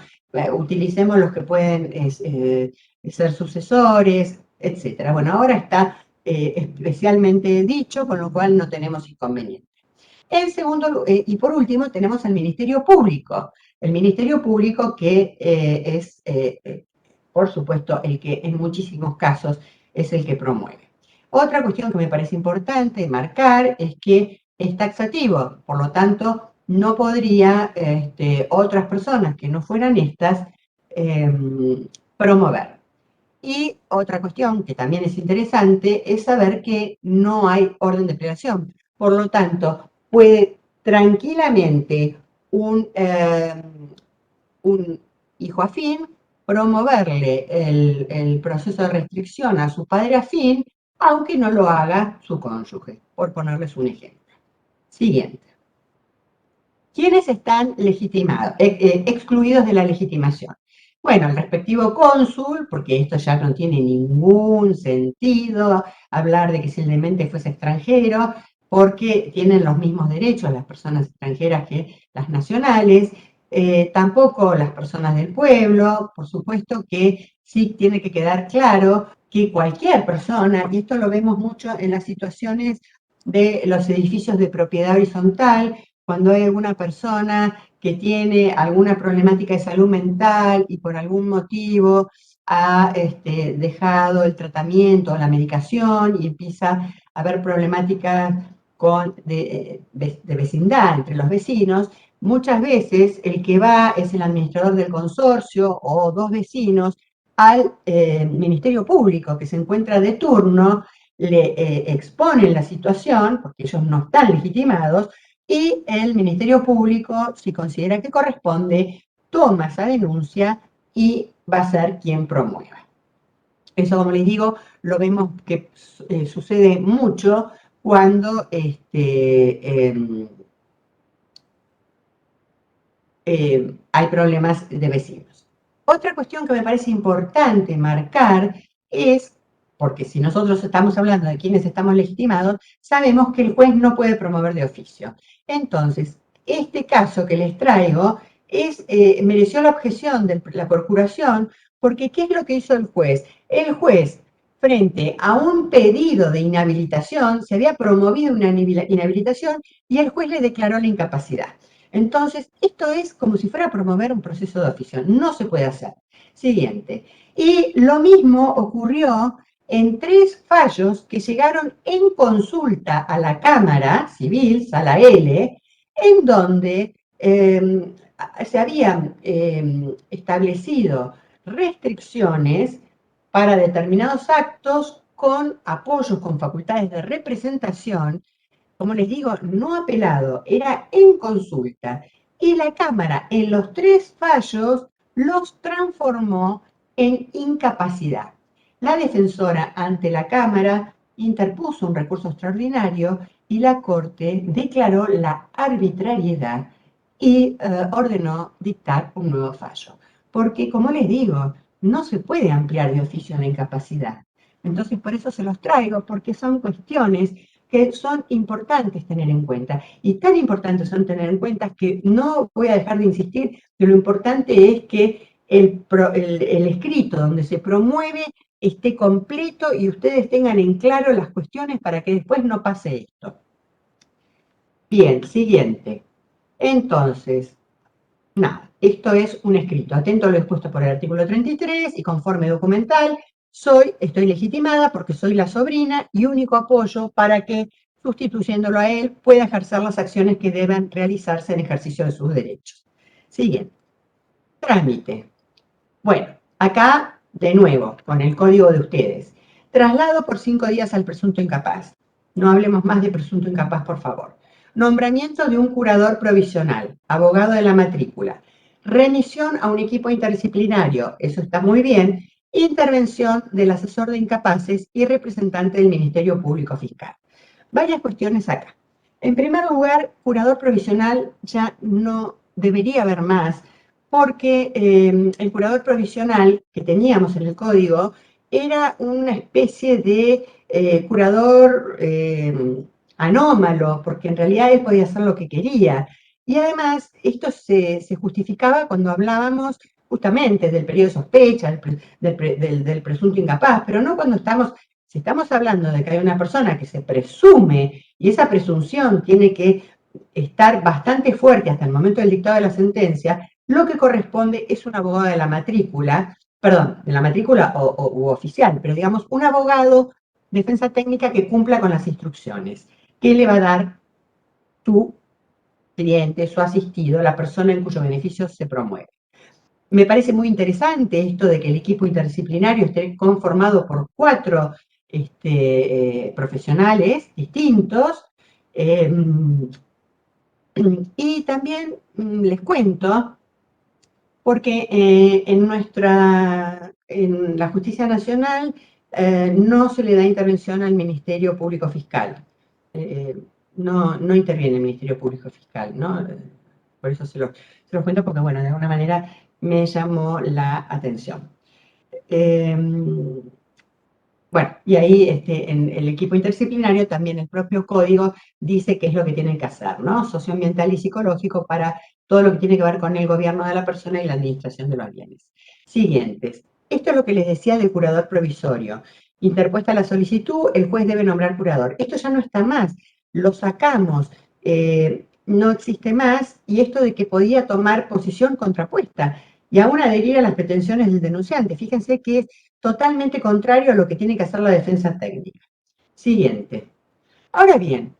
S1: utilicemos los que pueden ser sucesores, etcétera. Bueno, ahora está especialmente dicho, con lo cual no tenemos inconveniente. En segundo, y por último, tenemos el Ministerio Público. El Ministerio Público que es, por supuesto, el que en muchísimos casos es el que promueve. Otra cuestión que me parece importante marcar es que es taxativo, por lo tanto, no podría otras personas que no fueran estas promover. Y otra cuestión que también es interesante es saber que no hay orden de plegación. Por lo tanto, puede tranquilamente un hijo afín promoverle el proceso de restricción a su padre afín, aunque no lo haga su cónyuge, por ponerles un ejemplo. Siguiente. ¿Quiénes están legitimados, excluidos de la legitimación? Bueno, el respectivo cónsul, porque esto ya no tiene ningún sentido hablar de que si el demente fuese extranjero, porque tienen los mismos derechos las personas extranjeras que las nacionales, tampoco las personas del pueblo, por supuesto que sí tiene que quedar claro que cualquier persona, y esto lo vemos mucho en las situaciones de los edificios de propiedad horizontal, cuando hay alguna persona que tiene alguna problemática de salud mental y por algún motivo ha dejado el tratamiento o la medicación y empieza a haber problemáticas de vecindad entre los vecinos, muchas veces el que va es el administrador del consorcio o dos vecinos al Ministerio Público que se encuentra de turno, le exponen la situación, porque ellos no están legitimados, y el Ministerio Público, si considera que corresponde, toma esa denuncia y va a ser quien promueva. Eso, como les digo, lo vemos que sucede mucho cuando hay problemas de vecinos. Otra cuestión que me parece importante marcar es, porque si nosotros estamos hablando de quienes estamos legitimados, sabemos que el juez no puede promover de oficio. Entonces, este caso que les traigo mereció la objeción de la Procuración, porque ¿qué es lo que hizo el juez? El juez, frente a un pedido de inhabilitación, se había promovido una inhabilitación y el juez le declaró la incapacidad. Entonces, esto es como si fuera a promover un proceso de oficio. No se puede hacer. Siguiente. Y lo mismo ocurrió en 3 fallos que llegaron en consulta a la Cámara Civil, Sala L, en donde se habían establecido restricciones para determinados actos con apoyos, con facultades de representación, como les digo, no apelado, era en consulta. Y la Cámara en los 3 fallos los transformó en incapacidad. La defensora ante la Cámara interpuso un recurso extraordinario y la Corte declaró la arbitrariedad y ordenó dictar un nuevo fallo. Porque, como les digo, no se puede ampliar de oficio la incapacidad. Entonces, por eso se los traigo, porque son cuestiones que son importantes tener en cuenta. Y tan importantes son tener en cuenta que no voy a dejar de insistir que lo importante es que el escrito donde se promueve esté completo y ustedes tengan en claro las cuestiones para que después no pase esto. Bien, siguiente. Entonces, nada, esto es un escrito. Atento a lo expuesto por el artículo 33 y conforme documental, estoy legitimada porque soy la sobrina y único apoyo para que, sustituyéndolo a él, pueda ejercer las acciones que deban realizarse en ejercicio de sus derechos. Siguiente. Trámite. Bueno, acá, de nuevo, con el código de ustedes. Traslado por 5 días al presunto incapaz. No hablemos más de presunto incapaz, por favor. Nombramiento de un curador provisional, abogado de la matrícula. Remisión a un equipo interdisciplinario, eso está muy bien. Intervención del asesor de incapaces y representante del Ministerio Público Fiscal. Varias cuestiones acá. En primer lugar, curador provisional ya no debería haber más, porque el curador provisional que teníamos en el código era una especie de curador anómalo, porque en realidad él podía hacer lo que quería. Y además, esto se justificaba cuando hablábamos justamente del periodo de sospecha, del presunto incapaz, pero no cuando si estamos hablando de que hay una persona que se presume, y esa presunción tiene que estar bastante fuerte hasta el momento del dictado de la sentencia, lo que corresponde es un abogado de la matrícula, perdón, de la matrícula u oficial, pero digamos un abogado, defensa técnica que cumpla con las instrucciones. ¿Qué le va a dar tu cliente, su asistido, la persona en cuyo beneficio se promueve? Me parece muy interesante esto de que el equipo interdisciplinario esté conformado por 4 profesionales distintos. Y también les cuento, porque en la Justicia Nacional no se le da intervención al Ministerio Público Fiscal. No interviene el Ministerio Público Fiscal, ¿no? Por eso se los cuento porque, bueno, de alguna manera me llamó la atención. Bueno, y ahí en el equipo interdisciplinario también el propio código dice qué es lo que tienen que hacer, ¿no? Socioambiental y psicológico para todo lo que tiene que ver con el gobierno de la persona y la administración de los bienes. Siguientes. Esto es lo que les decía del curador provisorio. Interpuesta la solicitud, el juez debe nombrar curador. Esto ya no está más, lo sacamos, no existe más, y esto de que podía tomar posición contrapuesta y aún adherir a las pretensiones del denunciante. Fíjense que es totalmente contrario a lo que tiene que hacer la defensa técnica. Siguiente. Ahora bien,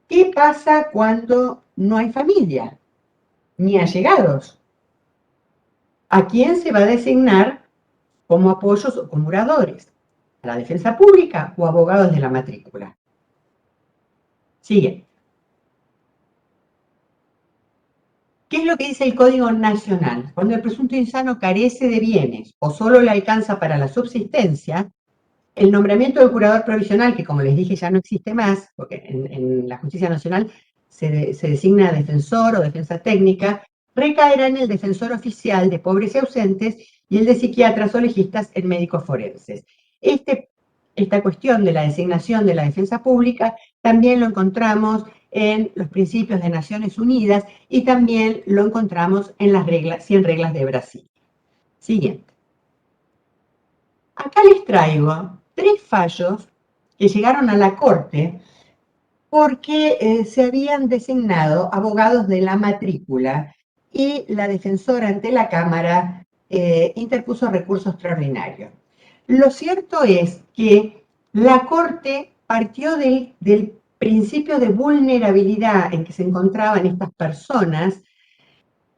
S1: ¿qué pasa cuando no hay familia ni allegados? ¿A quién se va a designar como apoyos o como curadores? ¿A la defensa pública o abogados de la matrícula? Siguiente. ¿Qué es lo que dice el Código Nacional? Cuando el presunto insano carece de bienes o solo le alcanza para la subsistencia, el nombramiento del curador provisional, que como les dije ya no existe más, porque en la Justicia Nacional se designa defensor o defensa técnica, recaerá en el defensor oficial de pobres y ausentes y el de psiquiatras o legistas en médicos forenses. Esta cuestión de la designación de la defensa pública también lo encontramos en los principios de Naciones Unidas y también lo encontramos en las 100 reglas de Brasil. Siguiente. Acá les traigo 3 fallos que llegaron a la Corte porque se habían designado abogados de la matrícula y la defensora ante la Cámara interpuso recurso extraordinario. Lo cierto es que la Corte partió del principio de vulnerabilidad en que se encontraban estas personas.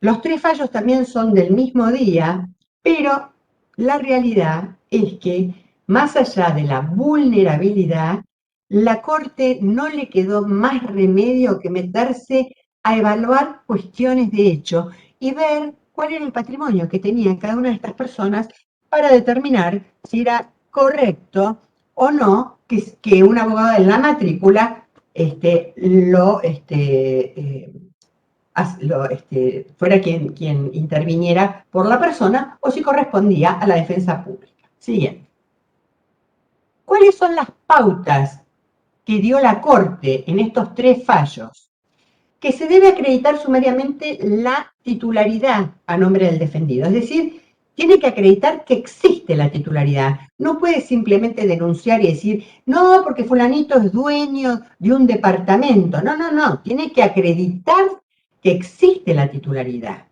S1: Los 3 fallos también son del mismo día, pero la realidad es que, más allá de la vulnerabilidad, la Corte no le quedó más remedio que meterse a evaluar cuestiones de hecho y ver cuál era el patrimonio que tenían cada una de estas personas para determinar si era correcto o no que un abogado en la matrícula fuera quien interviniera por la persona o si correspondía a la defensa pública. Siguiente. ¿Cuáles son las pautas que dio la Corte en estos 3 fallos? Que se debe acreditar sumariamente la titularidad a nombre del defendido, es decir, tiene que acreditar que existe la titularidad. No puede simplemente denunciar y decir, no, porque fulanito es dueño de un departamento. No, tiene que acreditar que existe la titularidad.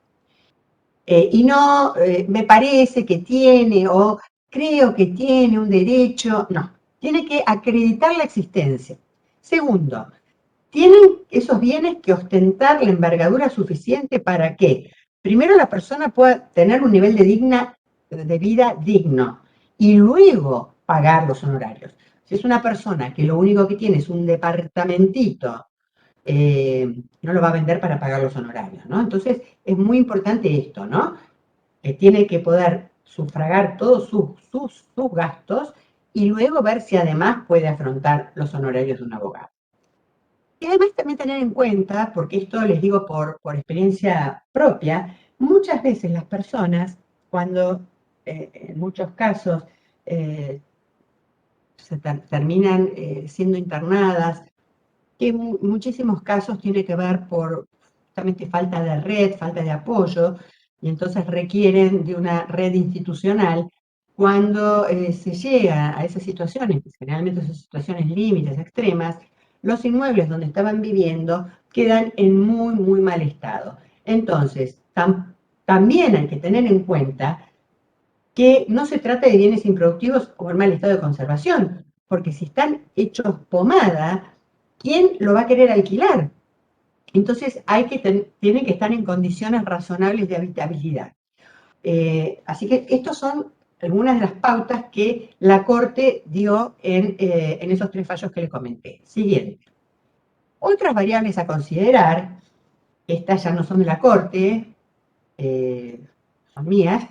S1: Y no me parece que tiene o creo que tiene un derecho, no, tiene que acreditar la existencia. Segundo, tienen esos bienes que ostentar la envergadura suficiente para que, primero, la persona pueda tener un nivel de vida digno y luego pagar los honorarios. Si es una persona que lo único que tiene es un departamentito, no lo va a vender para pagar los honorarios, ¿no? Entonces, es muy importante esto, ¿no? Tiene que poder sufragar todos sus gastos y luego ver si además puede afrontar los honorarios de un abogado. Y además también tener en cuenta, porque esto les digo por experiencia propia, muchas veces las personas, cuando en muchos casos eh, terminan siendo internadas, que en muchísimos casos tiene que ver por justamente falta de red, falta de apoyo, y entonces requieren de una red institucional. Cuando se llega a esas situaciones, que generalmente son situaciones límites, extremas, los inmuebles donde estaban viviendo quedan en muy, muy mal estado. Entonces, también hay que tener en cuenta que no se trata de bienes improductivos o en mal estado de conservación, porque si están hechos pomada, ¿quién lo va a querer alquilar? Entonces tienen que estar en condiciones razonables de habitabilidad. Así que estos son algunas de las pautas que la Corte dio en esos 3 fallos que les comenté. Siguiente. Otras variables a considerar, estas ya no son de la Corte, son mías,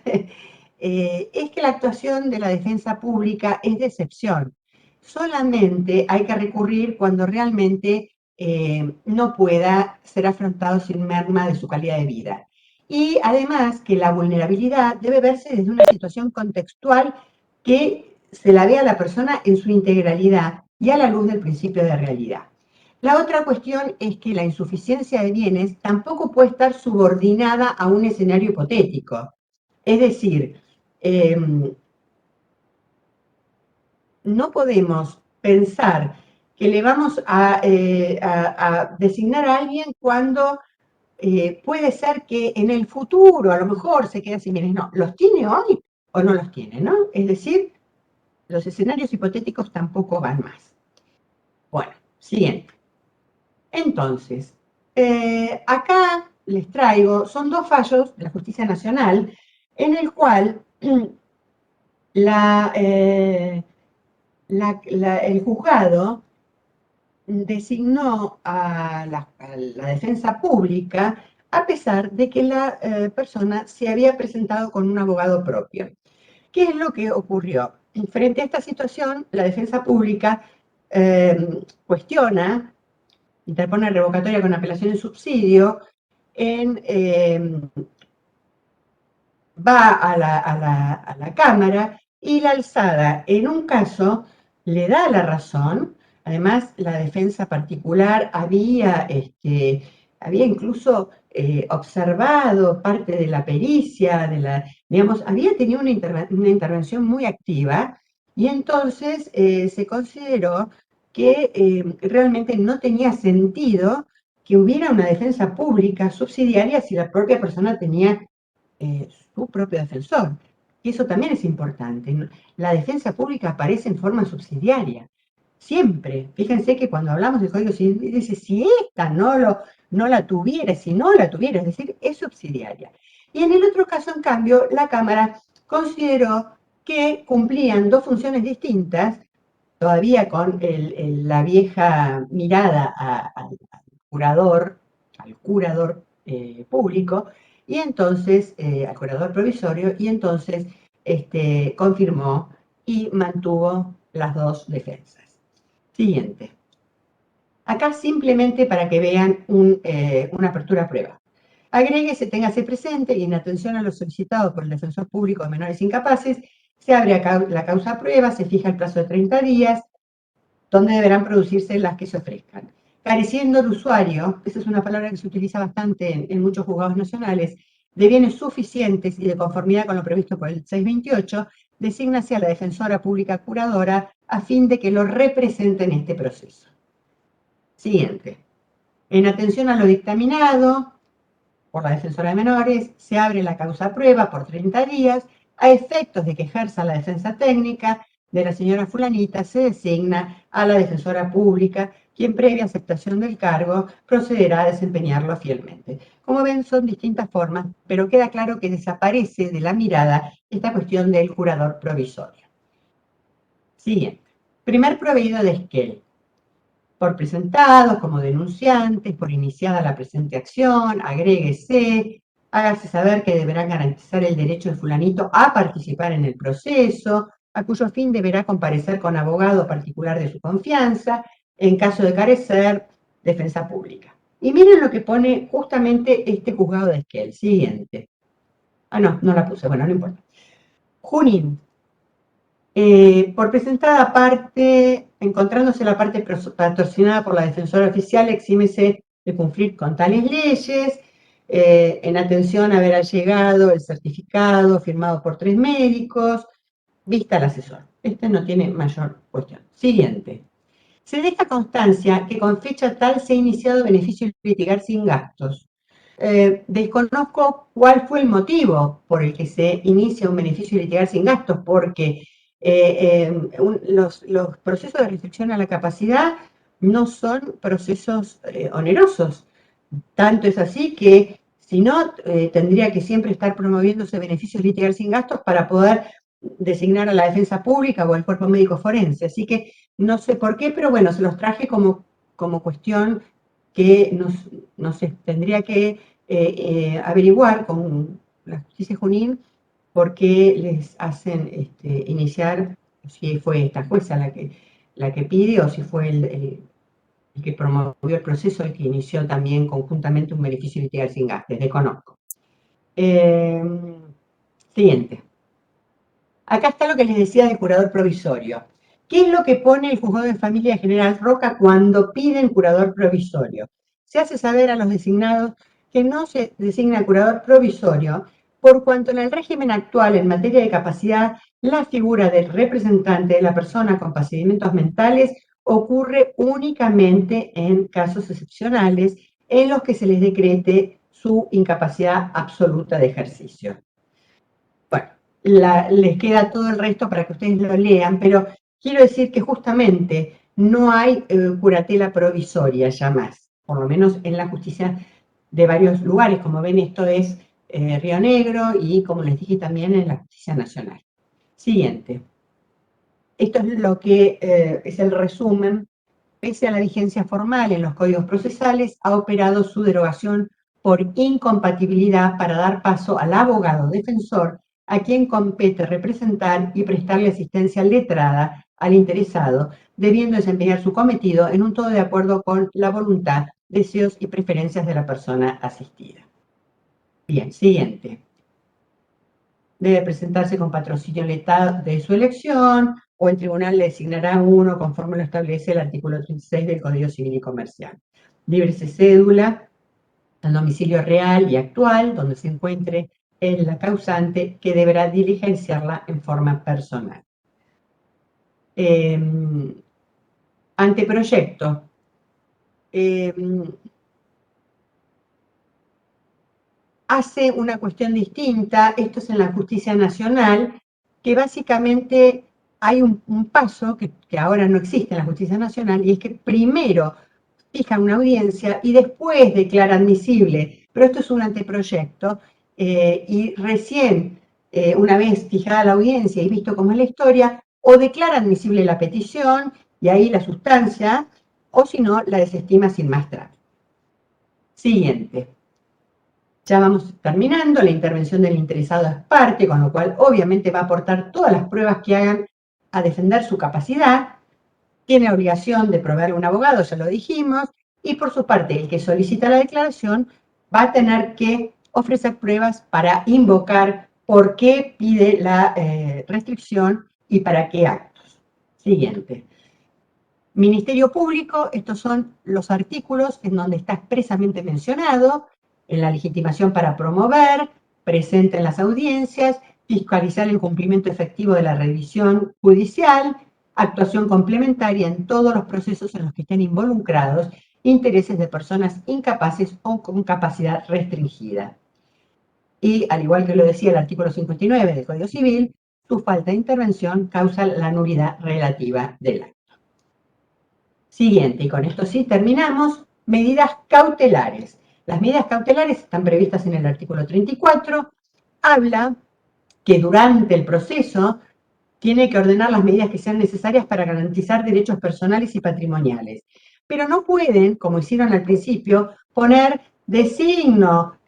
S1: es que la actuación de la defensa pública es de excepción. Solamente hay que recurrir cuando realmente no pueda ser afrontado sin merma de su calidad de vida. Y además que la vulnerabilidad debe verse desde una situación contextual que se la vea a la persona en su integralidad y a la luz del principio de realidad. La otra cuestión es que la insuficiencia de bienes tampoco puede estar subordinada a un escenario hipotético. Es decir, no podemos pensar que le vamos a designar a alguien cuando puede ser que en el futuro a lo mejor se quede sin bienes. No, ¿los tiene hoy o no los tiene? ¿No? Es decir, los escenarios hipotéticos tampoco van más. Bueno, siguiente. Entonces, acá les traigo, son 2 fallos de la Justicia Nacional en el cual la, el juzgado designó a la defensa pública a pesar de que la persona se había presentado con un abogado propio. ¿Qué es lo que ocurrió? Frente a esta situación, la defensa pública cuestiona, interpone revocatoria con apelación en subsidio, va a la Cámara y la alzada, en un caso, le da la razón. Además, la defensa particular había incluso observado parte de la pericia, digamos, había tenido una intervención muy activa y entonces se consideró que realmente no tenía sentido que hubiera una defensa pública subsidiaria si la propia persona tenía su propio defensor. Y eso también es importante. La defensa pública aparece en forma subsidiaria. Siempre. Fíjense que cuando hablamos del Código Civil, dice, si esta no la tuviera, si no la tuviera, es decir, es subsidiaria. Y en el otro caso, en cambio, la Cámara consideró que cumplían 2 funciones distintas, todavía con la vieja mirada al curador público, y entonces, al curador provisorio, y entonces confirmó y mantuvo las 2 defensas. Siguiente. Acá simplemente para que vean una apertura a prueba. Agréguese, téngase presente y en atención a lo solicitado por el defensor público de menores incapaces, se abre la causa a prueba, se fija el plazo de 30 días, donde deberán producirse las que se ofrezcan. Careciendo el usuario, esa es una palabra que se utiliza bastante en muchos juzgados nacionales, de bienes suficientes y de conformidad con lo previsto por el 628, desígnase a la defensora pública curadora a fin de que lo represente en este proceso. Siguiente. En atención a lo dictaminado, por la defensora de menores, se abre la causa prueba por 30 días, a efectos de que ejerza la defensa técnica de la señora fulanita, se designa a la defensora pública, quien previa aceptación del cargo procederá a desempeñarlo fielmente. Como ven, son distintas formas, pero queda claro que desaparece de la mirada esta cuestión del jurador provisorio. Siguiente. Primer proveído de esquel. Por presentados como denunciantes, por iniciada la presente acción, agréguese, hágase saber que deberán garantizar el derecho de fulanito a participar en el proceso, a cuyo fin deberá comparecer con abogado particular de su confianza, en caso de carecer, defensa pública. Y miren lo que pone justamente este juzgado de Esquel. Siguiente. Ah, no la puse, bueno, no importa. Junín. Por presentada parte, encontrándose la parte patrocinada por la defensora oficial, exímese de cumplir con tales leyes, en atención a haber llegado el certificado firmado por 3 médicos, vista al asesor. Este no tiene mayor cuestión. Siguiente. Se deja constancia que con fecha tal se ha iniciado beneficio litigar sin gastos. Desconozco cuál fue el motivo por el que se inicia un beneficio litigar sin gastos, porque los procesos de restricción a la capacidad no son procesos onerosos. Tanto es así que, si no, tendría que siempre estar promoviéndose beneficios litigar sin gastos para poder designar a la defensa pública o al cuerpo médico forense. Así que no sé por qué, pero bueno, se los traje como cuestión que no sé, tendría que averiguar con la justicia Junín por qué les hacen iniciar, si fue esta jueza la que pide o si fue el que promovió el proceso, el que inició también conjuntamente un beneficio litigar sin gastos. Desconozco. Siguiente. Acá está lo que les decía del curador provisorio. ¿Qué es lo que pone el juzgado de familia General Roca cuando piden curador provisorio? Se hace saber a los designados que no se designa curador provisorio por cuanto en el régimen actual en materia de capacidad la figura del representante de la persona con padecimientos mentales ocurre únicamente en casos excepcionales en los que se les decrete su incapacidad absoluta de ejercicio. Bueno, les queda todo el resto para que ustedes lo lean, pero quiero decir que justamente no hay curatela provisoria ya más, por lo menos en la justicia de varios lugares. Como ven, esto es Río Negro y, como les dije, también en la justicia nacional. Siguiente. Esto es lo que es el resumen. Pese a la vigencia formal en los códigos procesales, ha operado su derogación por incompatibilidad para dar paso al abogado defensor a quien compete representar y prestarle asistencia letrada al interesado, debiendo desempeñar su cometido en un todo de acuerdo con la voluntad, deseos y preferencias de la persona asistida. Bien, siguiente. Debe presentarse con patrocinio letal de su elección o el tribunal le designará uno conforme lo establece el artículo 36 del Código Civil y Comercial. Líbrese cédula al domicilio real y actual donde se encuentre la causante, que deberá diligenciarla en forma personal. Anteproyecto. Hace una cuestión distinta, esto es en la justicia nacional, que básicamente hay un paso que ahora no existe en la justicia nacional, y es que primero fijan una audiencia y después declara admisible, pero esto es un anteproyecto, y recién, una vez fijada la audiencia y visto cómo es la historia, o declara admisible la petición, y ahí la sustancia, o si no, la desestima sin más trámite. Siguiente. Ya vamos terminando, la intervención del interesado es parte, con lo cual obviamente va a aportar todas las pruebas que hagan a defender su capacidad, tiene obligación de proveer un abogado, ya lo dijimos, y por su parte el que solicita la declaración va a tener que ofrecer pruebas para invocar por qué pide la restricción y para qué actos. Siguiente. Ministerio Público, estos son los artículos en donde está expresamente mencionado, en la legitimación para promover, presente en las audiencias, fiscalizar el cumplimiento efectivo de la revisión judicial, actuación complementaria en todos los procesos en los que estén involucrados intereses de personas incapaces o con capacidad restringida. Y, al igual que lo decía el artículo 59 del Código Civil, su falta de intervención causa la nulidad relativa del acto. Siguiente, y con esto sí terminamos, medidas cautelares. Las medidas cautelares están previstas en el artículo 34, habla que durante el proceso tiene que ordenar las medidas que sean necesarias para garantizar derechos personales y patrimoniales. Pero no pueden, como hicieron al principio, poner de signo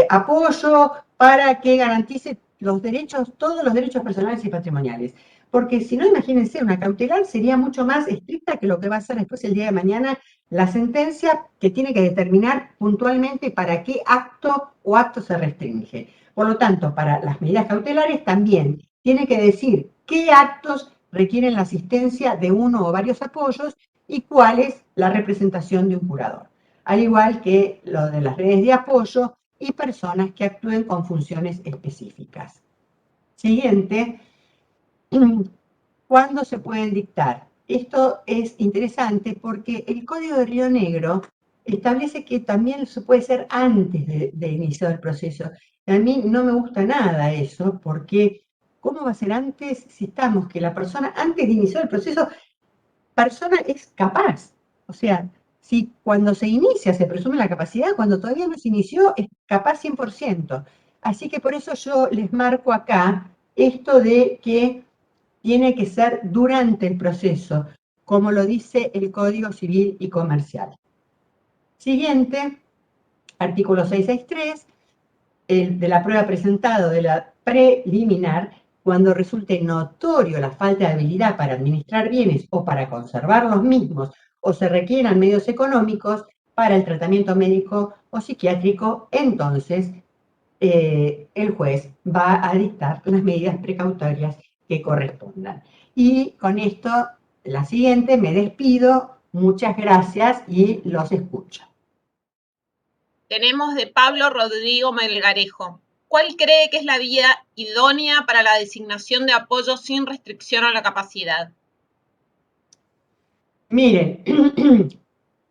S1: apoyo para que garantice los derechos, todos los derechos personales y patrimoniales. Porque si no, imagínense, una cautelar sería mucho más estricta que lo que va a ser después el día de mañana la sentencia, que tiene que determinar puntualmente para qué acto o acto se restringe. Por lo tanto, para las medidas cautelares también tiene que decir qué actos requieren la asistencia de uno o varios apoyos y cuál es la representación de un curador. Al igual que lo de las redes de apoyo y personas que actúen con funciones específicas. Siguiente, ¿cuándo se pueden dictar? Esto es interesante porque el Código de Río Negro establece que también se puede ser antes de iniciar el proceso. A mí no me gusta nada eso, porque ¿cómo va a ser antes si estamos que la persona, antes de iniciar el proceso, persona es capaz? O sea, si cuando se inicia se presume la capacidad, cuando todavía no se inició es capaz 100%. Así que por eso yo les marco acá esto de que tiene que ser durante el proceso, como lo dice el Código Civil y Comercial. Siguiente, artículo 663, el de la prueba presentado de la preliminar, cuando resulte notorio la falta de habilidad para administrar bienes o para conservar los mismos, o se requieran medios económicos para el tratamiento médico o psiquiátrico, entonces el juez va a dictar las medidas precautorias que correspondan. Y con esto, la siguiente, me despido. Muchas gracias y los escucho.
S2: Tenemos de Pablo Rodrigo Melgarejo. ¿Cuál cree que es la vía idónea para la designación de apoyo sin restricción a la capacidad?
S1: Miren,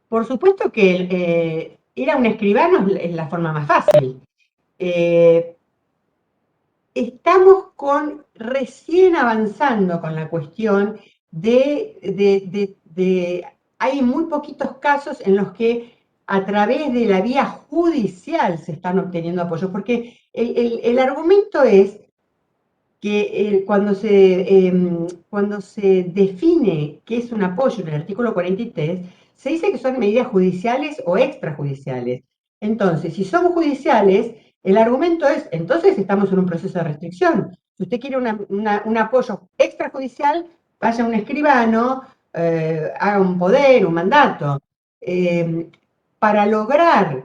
S1: por supuesto que ir a un escribano es la forma más fácil. Estamos recién avanzando con la cuestión hay muy poquitos casos en los que a través de la vía judicial se están obteniendo apoyos, porque el argumento es que cuando se define qué es un apoyo en el artículo 43, se dice que son medidas judiciales o extrajudiciales. Entonces, si son judiciales, el argumento es, entonces estamos en un proceso de restricción. Si usted quiere un apoyo extrajudicial, vaya a un escribano, haga un poder, un mandato. Para lograr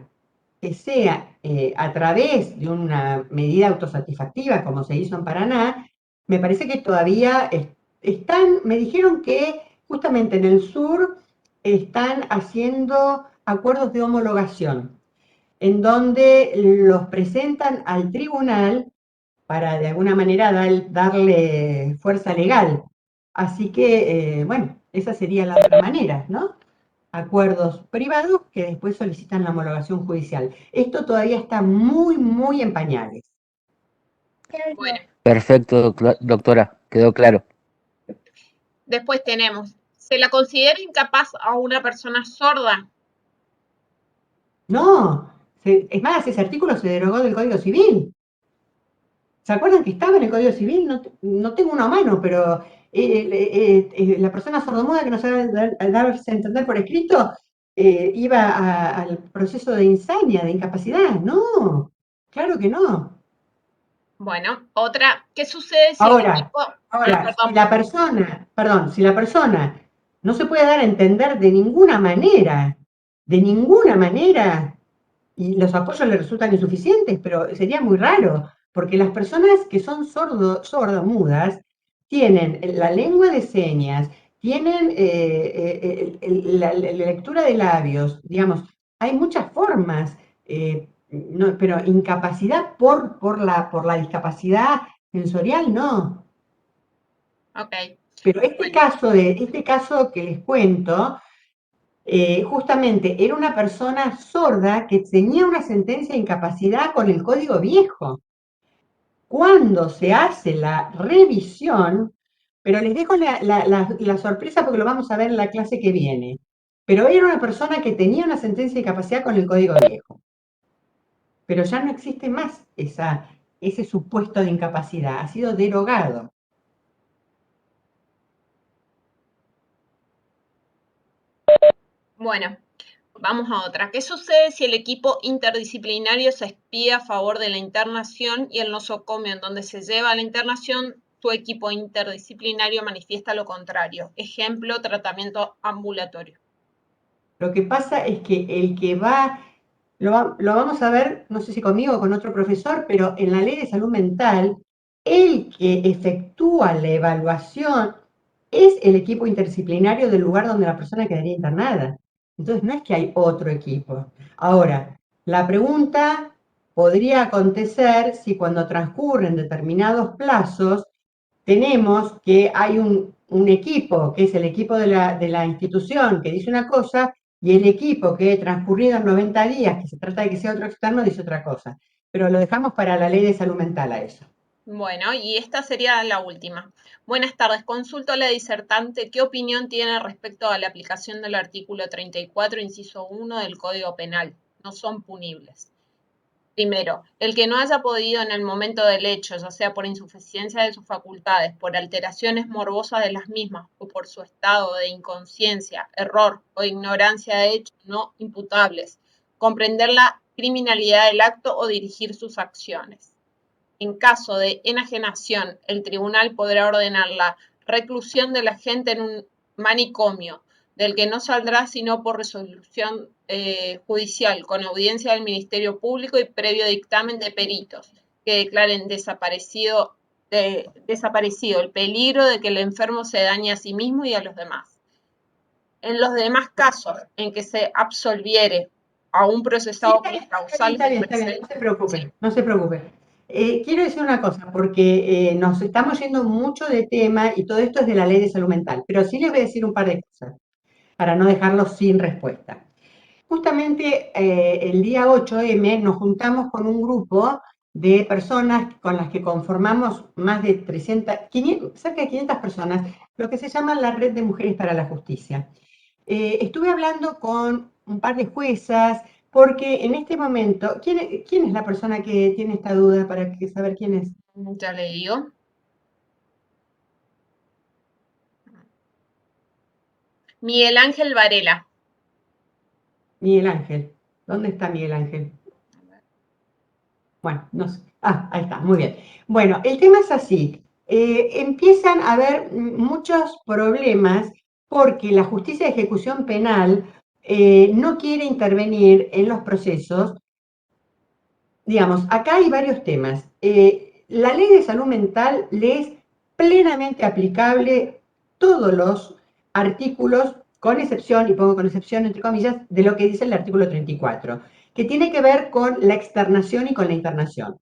S1: que sea a través de una medida autosatisfactiva, como se hizo en Paraná, me parece que todavía me dijeron que justamente en el sur están haciendo acuerdos de homologación, en donde los presentan al tribunal para de alguna manera darle fuerza legal. Así que, bueno, esa sería la otra manera, ¿no? Acuerdos privados que después solicitan la homologación judicial. Esto todavía está muy, muy en pañales.
S2: Bueno,
S3: Perfecto, doctora, quedó claro.
S2: después tenemos, ¿se la considera incapaz a una persona sorda?
S1: No, es más, ese artículo se derogó del Código Civil. ¿Se acuerdan que estaba en el Código Civil? No tengo una a mano, pero la persona sordomuda que no sabe darse a entender por escrito iba al proceso de insania, de incapacidad. No, claro que no.
S2: Bueno, otra, ¿qué sucede si el
S1: Ahora,
S2: equipo...
S1: si
S2: perdón.
S1: la persona, perdón, si la persona no se puede dar a entender de ninguna manera, y los apoyos le resultan insuficientes, pero sería muy raro, porque las personas que son sordomudas tienen la lengua de señas, tienen la lectura de labios, digamos, hay muchas formas, pero incapacidad por la discapacidad sensorial, no.
S2: Ok,
S1: Pero este
S2: bueno,
S1: caso que les cuento, justamente era una persona sorda que tenía una sentencia de incapacidad con el código viejo. Cuando se hace la revisión, pero les dejo la sorpresa porque lo vamos a ver en la clase que viene, pero era una persona que tenía una sentencia de incapacidad con el código viejo, pero ya no existe más ese supuesto de incapacidad, ha sido derogado.
S2: Bueno, vamos a otra. ¿Qué sucede si el equipo interdisciplinario se expide a favor de la internación y el nosocomio en donde se lleva a la internación, su equipo interdisciplinario manifiesta lo contrario? Ejemplo, tratamiento ambulatorio.
S1: Lo que pasa es que el que lo vamos a ver, no sé si conmigo o con otro profesor, pero en la ley de salud mental, el que efectúa la evaluación es el equipo interdisciplinario del lugar donde la persona quedaría internada. Entonces no es que hay otro equipo. Ahora, la pregunta podría acontecer si cuando transcurren determinados plazos tenemos que hay un equipo, que es el equipo de la institución, que dice una cosa, y el equipo que transcurrido en 90 días, que se trata de que sea otro externo, dice otra cosa. Pero lo dejamos para la ley de salud mental a eso.
S2: Bueno, y esta sería la última. Buenas tardes, consulto a la disertante qué opinión tiene respecto a la aplicación del artículo 34, inciso 1 del Código Penal. No son punibles. Primero, el que no haya podido en el momento del hecho, ya sea por insuficiencia de sus facultades, por alteraciones morbosas de las mismas o por su estado de inconsciencia, error o ignorancia de hechos no imputables, comprender la criminalidad del acto o dirigir sus acciones. En caso de enajenación, el tribunal podrá ordenar la reclusión del agente en un manicomio, del que no saldrá sino por resolución judicial, con audiencia del Ministerio Público y previo dictamen de peritos, que declaren desaparecido el peligro de que el enfermo se dañe a sí mismo y a los demás. En los demás casos en que se absolviere a un procesado por causales
S1: Está bien, no se preocupe, no se preocupe. Quiero decir una cosa, porque nos estamos yendo mucho de tema y todo esto es de la ley de salud mental, pero sí les voy a decir un par de cosas para no dejarlos sin respuesta. Justamente el día 8M nos juntamos con un grupo de personas con las que conformamos más de 500, cerca de 500 personas, lo que se llama la Red de Mujeres para la Justicia. Estuve hablando con un par de juezas, porque en este momento, ¿quién es la persona que tiene esta duda para saber quién es?
S2: Ya le digo. Miguel Ángel Varela.
S1: Miguel Ángel. ¿Dónde está Miguel Ángel? Bueno, no sé. Ah, ahí está, muy bien. Bueno, el tema es así. Empiezan a haber muchos problemas porque la justicia de ejecución penal no quiere intervenir en los procesos. Digamos, acá hay varios temas. La ley de salud mental le es plenamente aplicable todos los artículos, con excepción, y pongo con excepción entre comillas, de lo que dice el artículo 34, que tiene que ver con la externación y con la internación.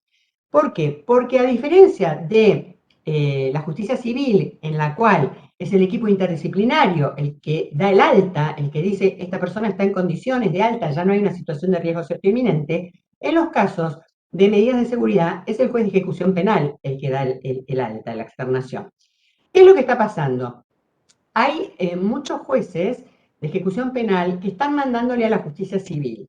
S1: ¿Por qué? Porque a diferencia de la justicia civil, en la cual es el equipo interdisciplinario el que da el alta, el que dice esta persona está en condiciones de alta, ya no hay una situación de riesgo cierto inminente, en los casos de medidas de seguridad es el juez de ejecución penal el que da el alta, la externación. ¿Qué es lo que está pasando? Hay muchos jueces de ejecución penal que están mandándole a la justicia civil.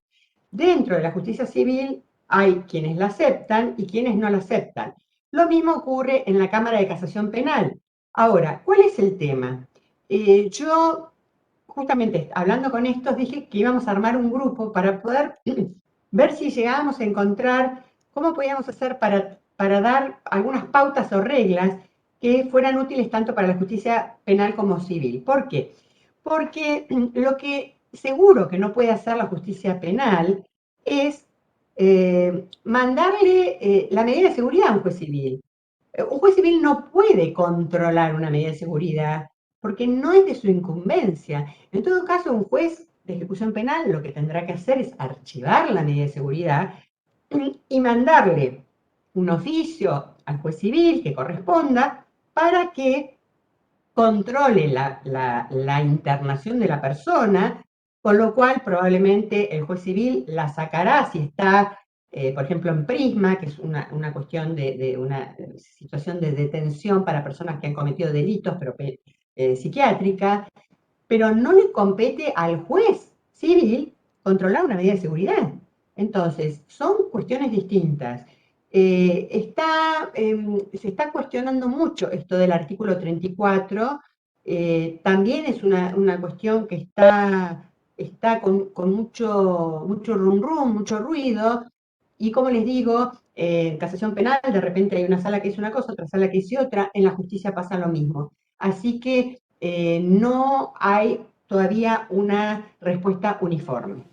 S1: Dentro de la justicia civil hay quienes la aceptan y quienes no la aceptan. Lo mismo ocurre en la Cámara de Casación Penal. Ahora, ¿cuál es el tema? Yo, justamente hablando con estos, dije que íbamos a armar un grupo para poder ver si llegábamos a encontrar cómo podíamos hacer para dar algunas pautas o reglas que fueran útiles tanto para la justicia penal como civil. ¿Por qué? Porque lo que seguro que no puede hacer la justicia penal es mandarle la medida de seguridad a un juez civil. Un juez civil no puede controlar una medida de seguridad porque no es de su incumbencia. En todo caso, un juez de ejecución penal lo que tendrá que hacer es archivar la medida de seguridad y mandarle un oficio al juez civil que corresponda para que controle la internación de la persona con lo cual probablemente el juez civil la sacará si está, por ejemplo, en prisma, que es una cuestión de una situación de detención para personas que han cometido delitos, pero psiquiátrica, pero no le compete al juez civil controlar una medida de seguridad. Entonces, son cuestiones distintas. Se está cuestionando mucho esto del artículo 34, también es una cuestión que está con mucho rum rum, mucho ruido, y como les digo, en casación penal de repente hay una sala que dice una cosa, otra sala que dice otra, en la justicia pasa lo mismo. Así que no hay todavía una respuesta uniforme.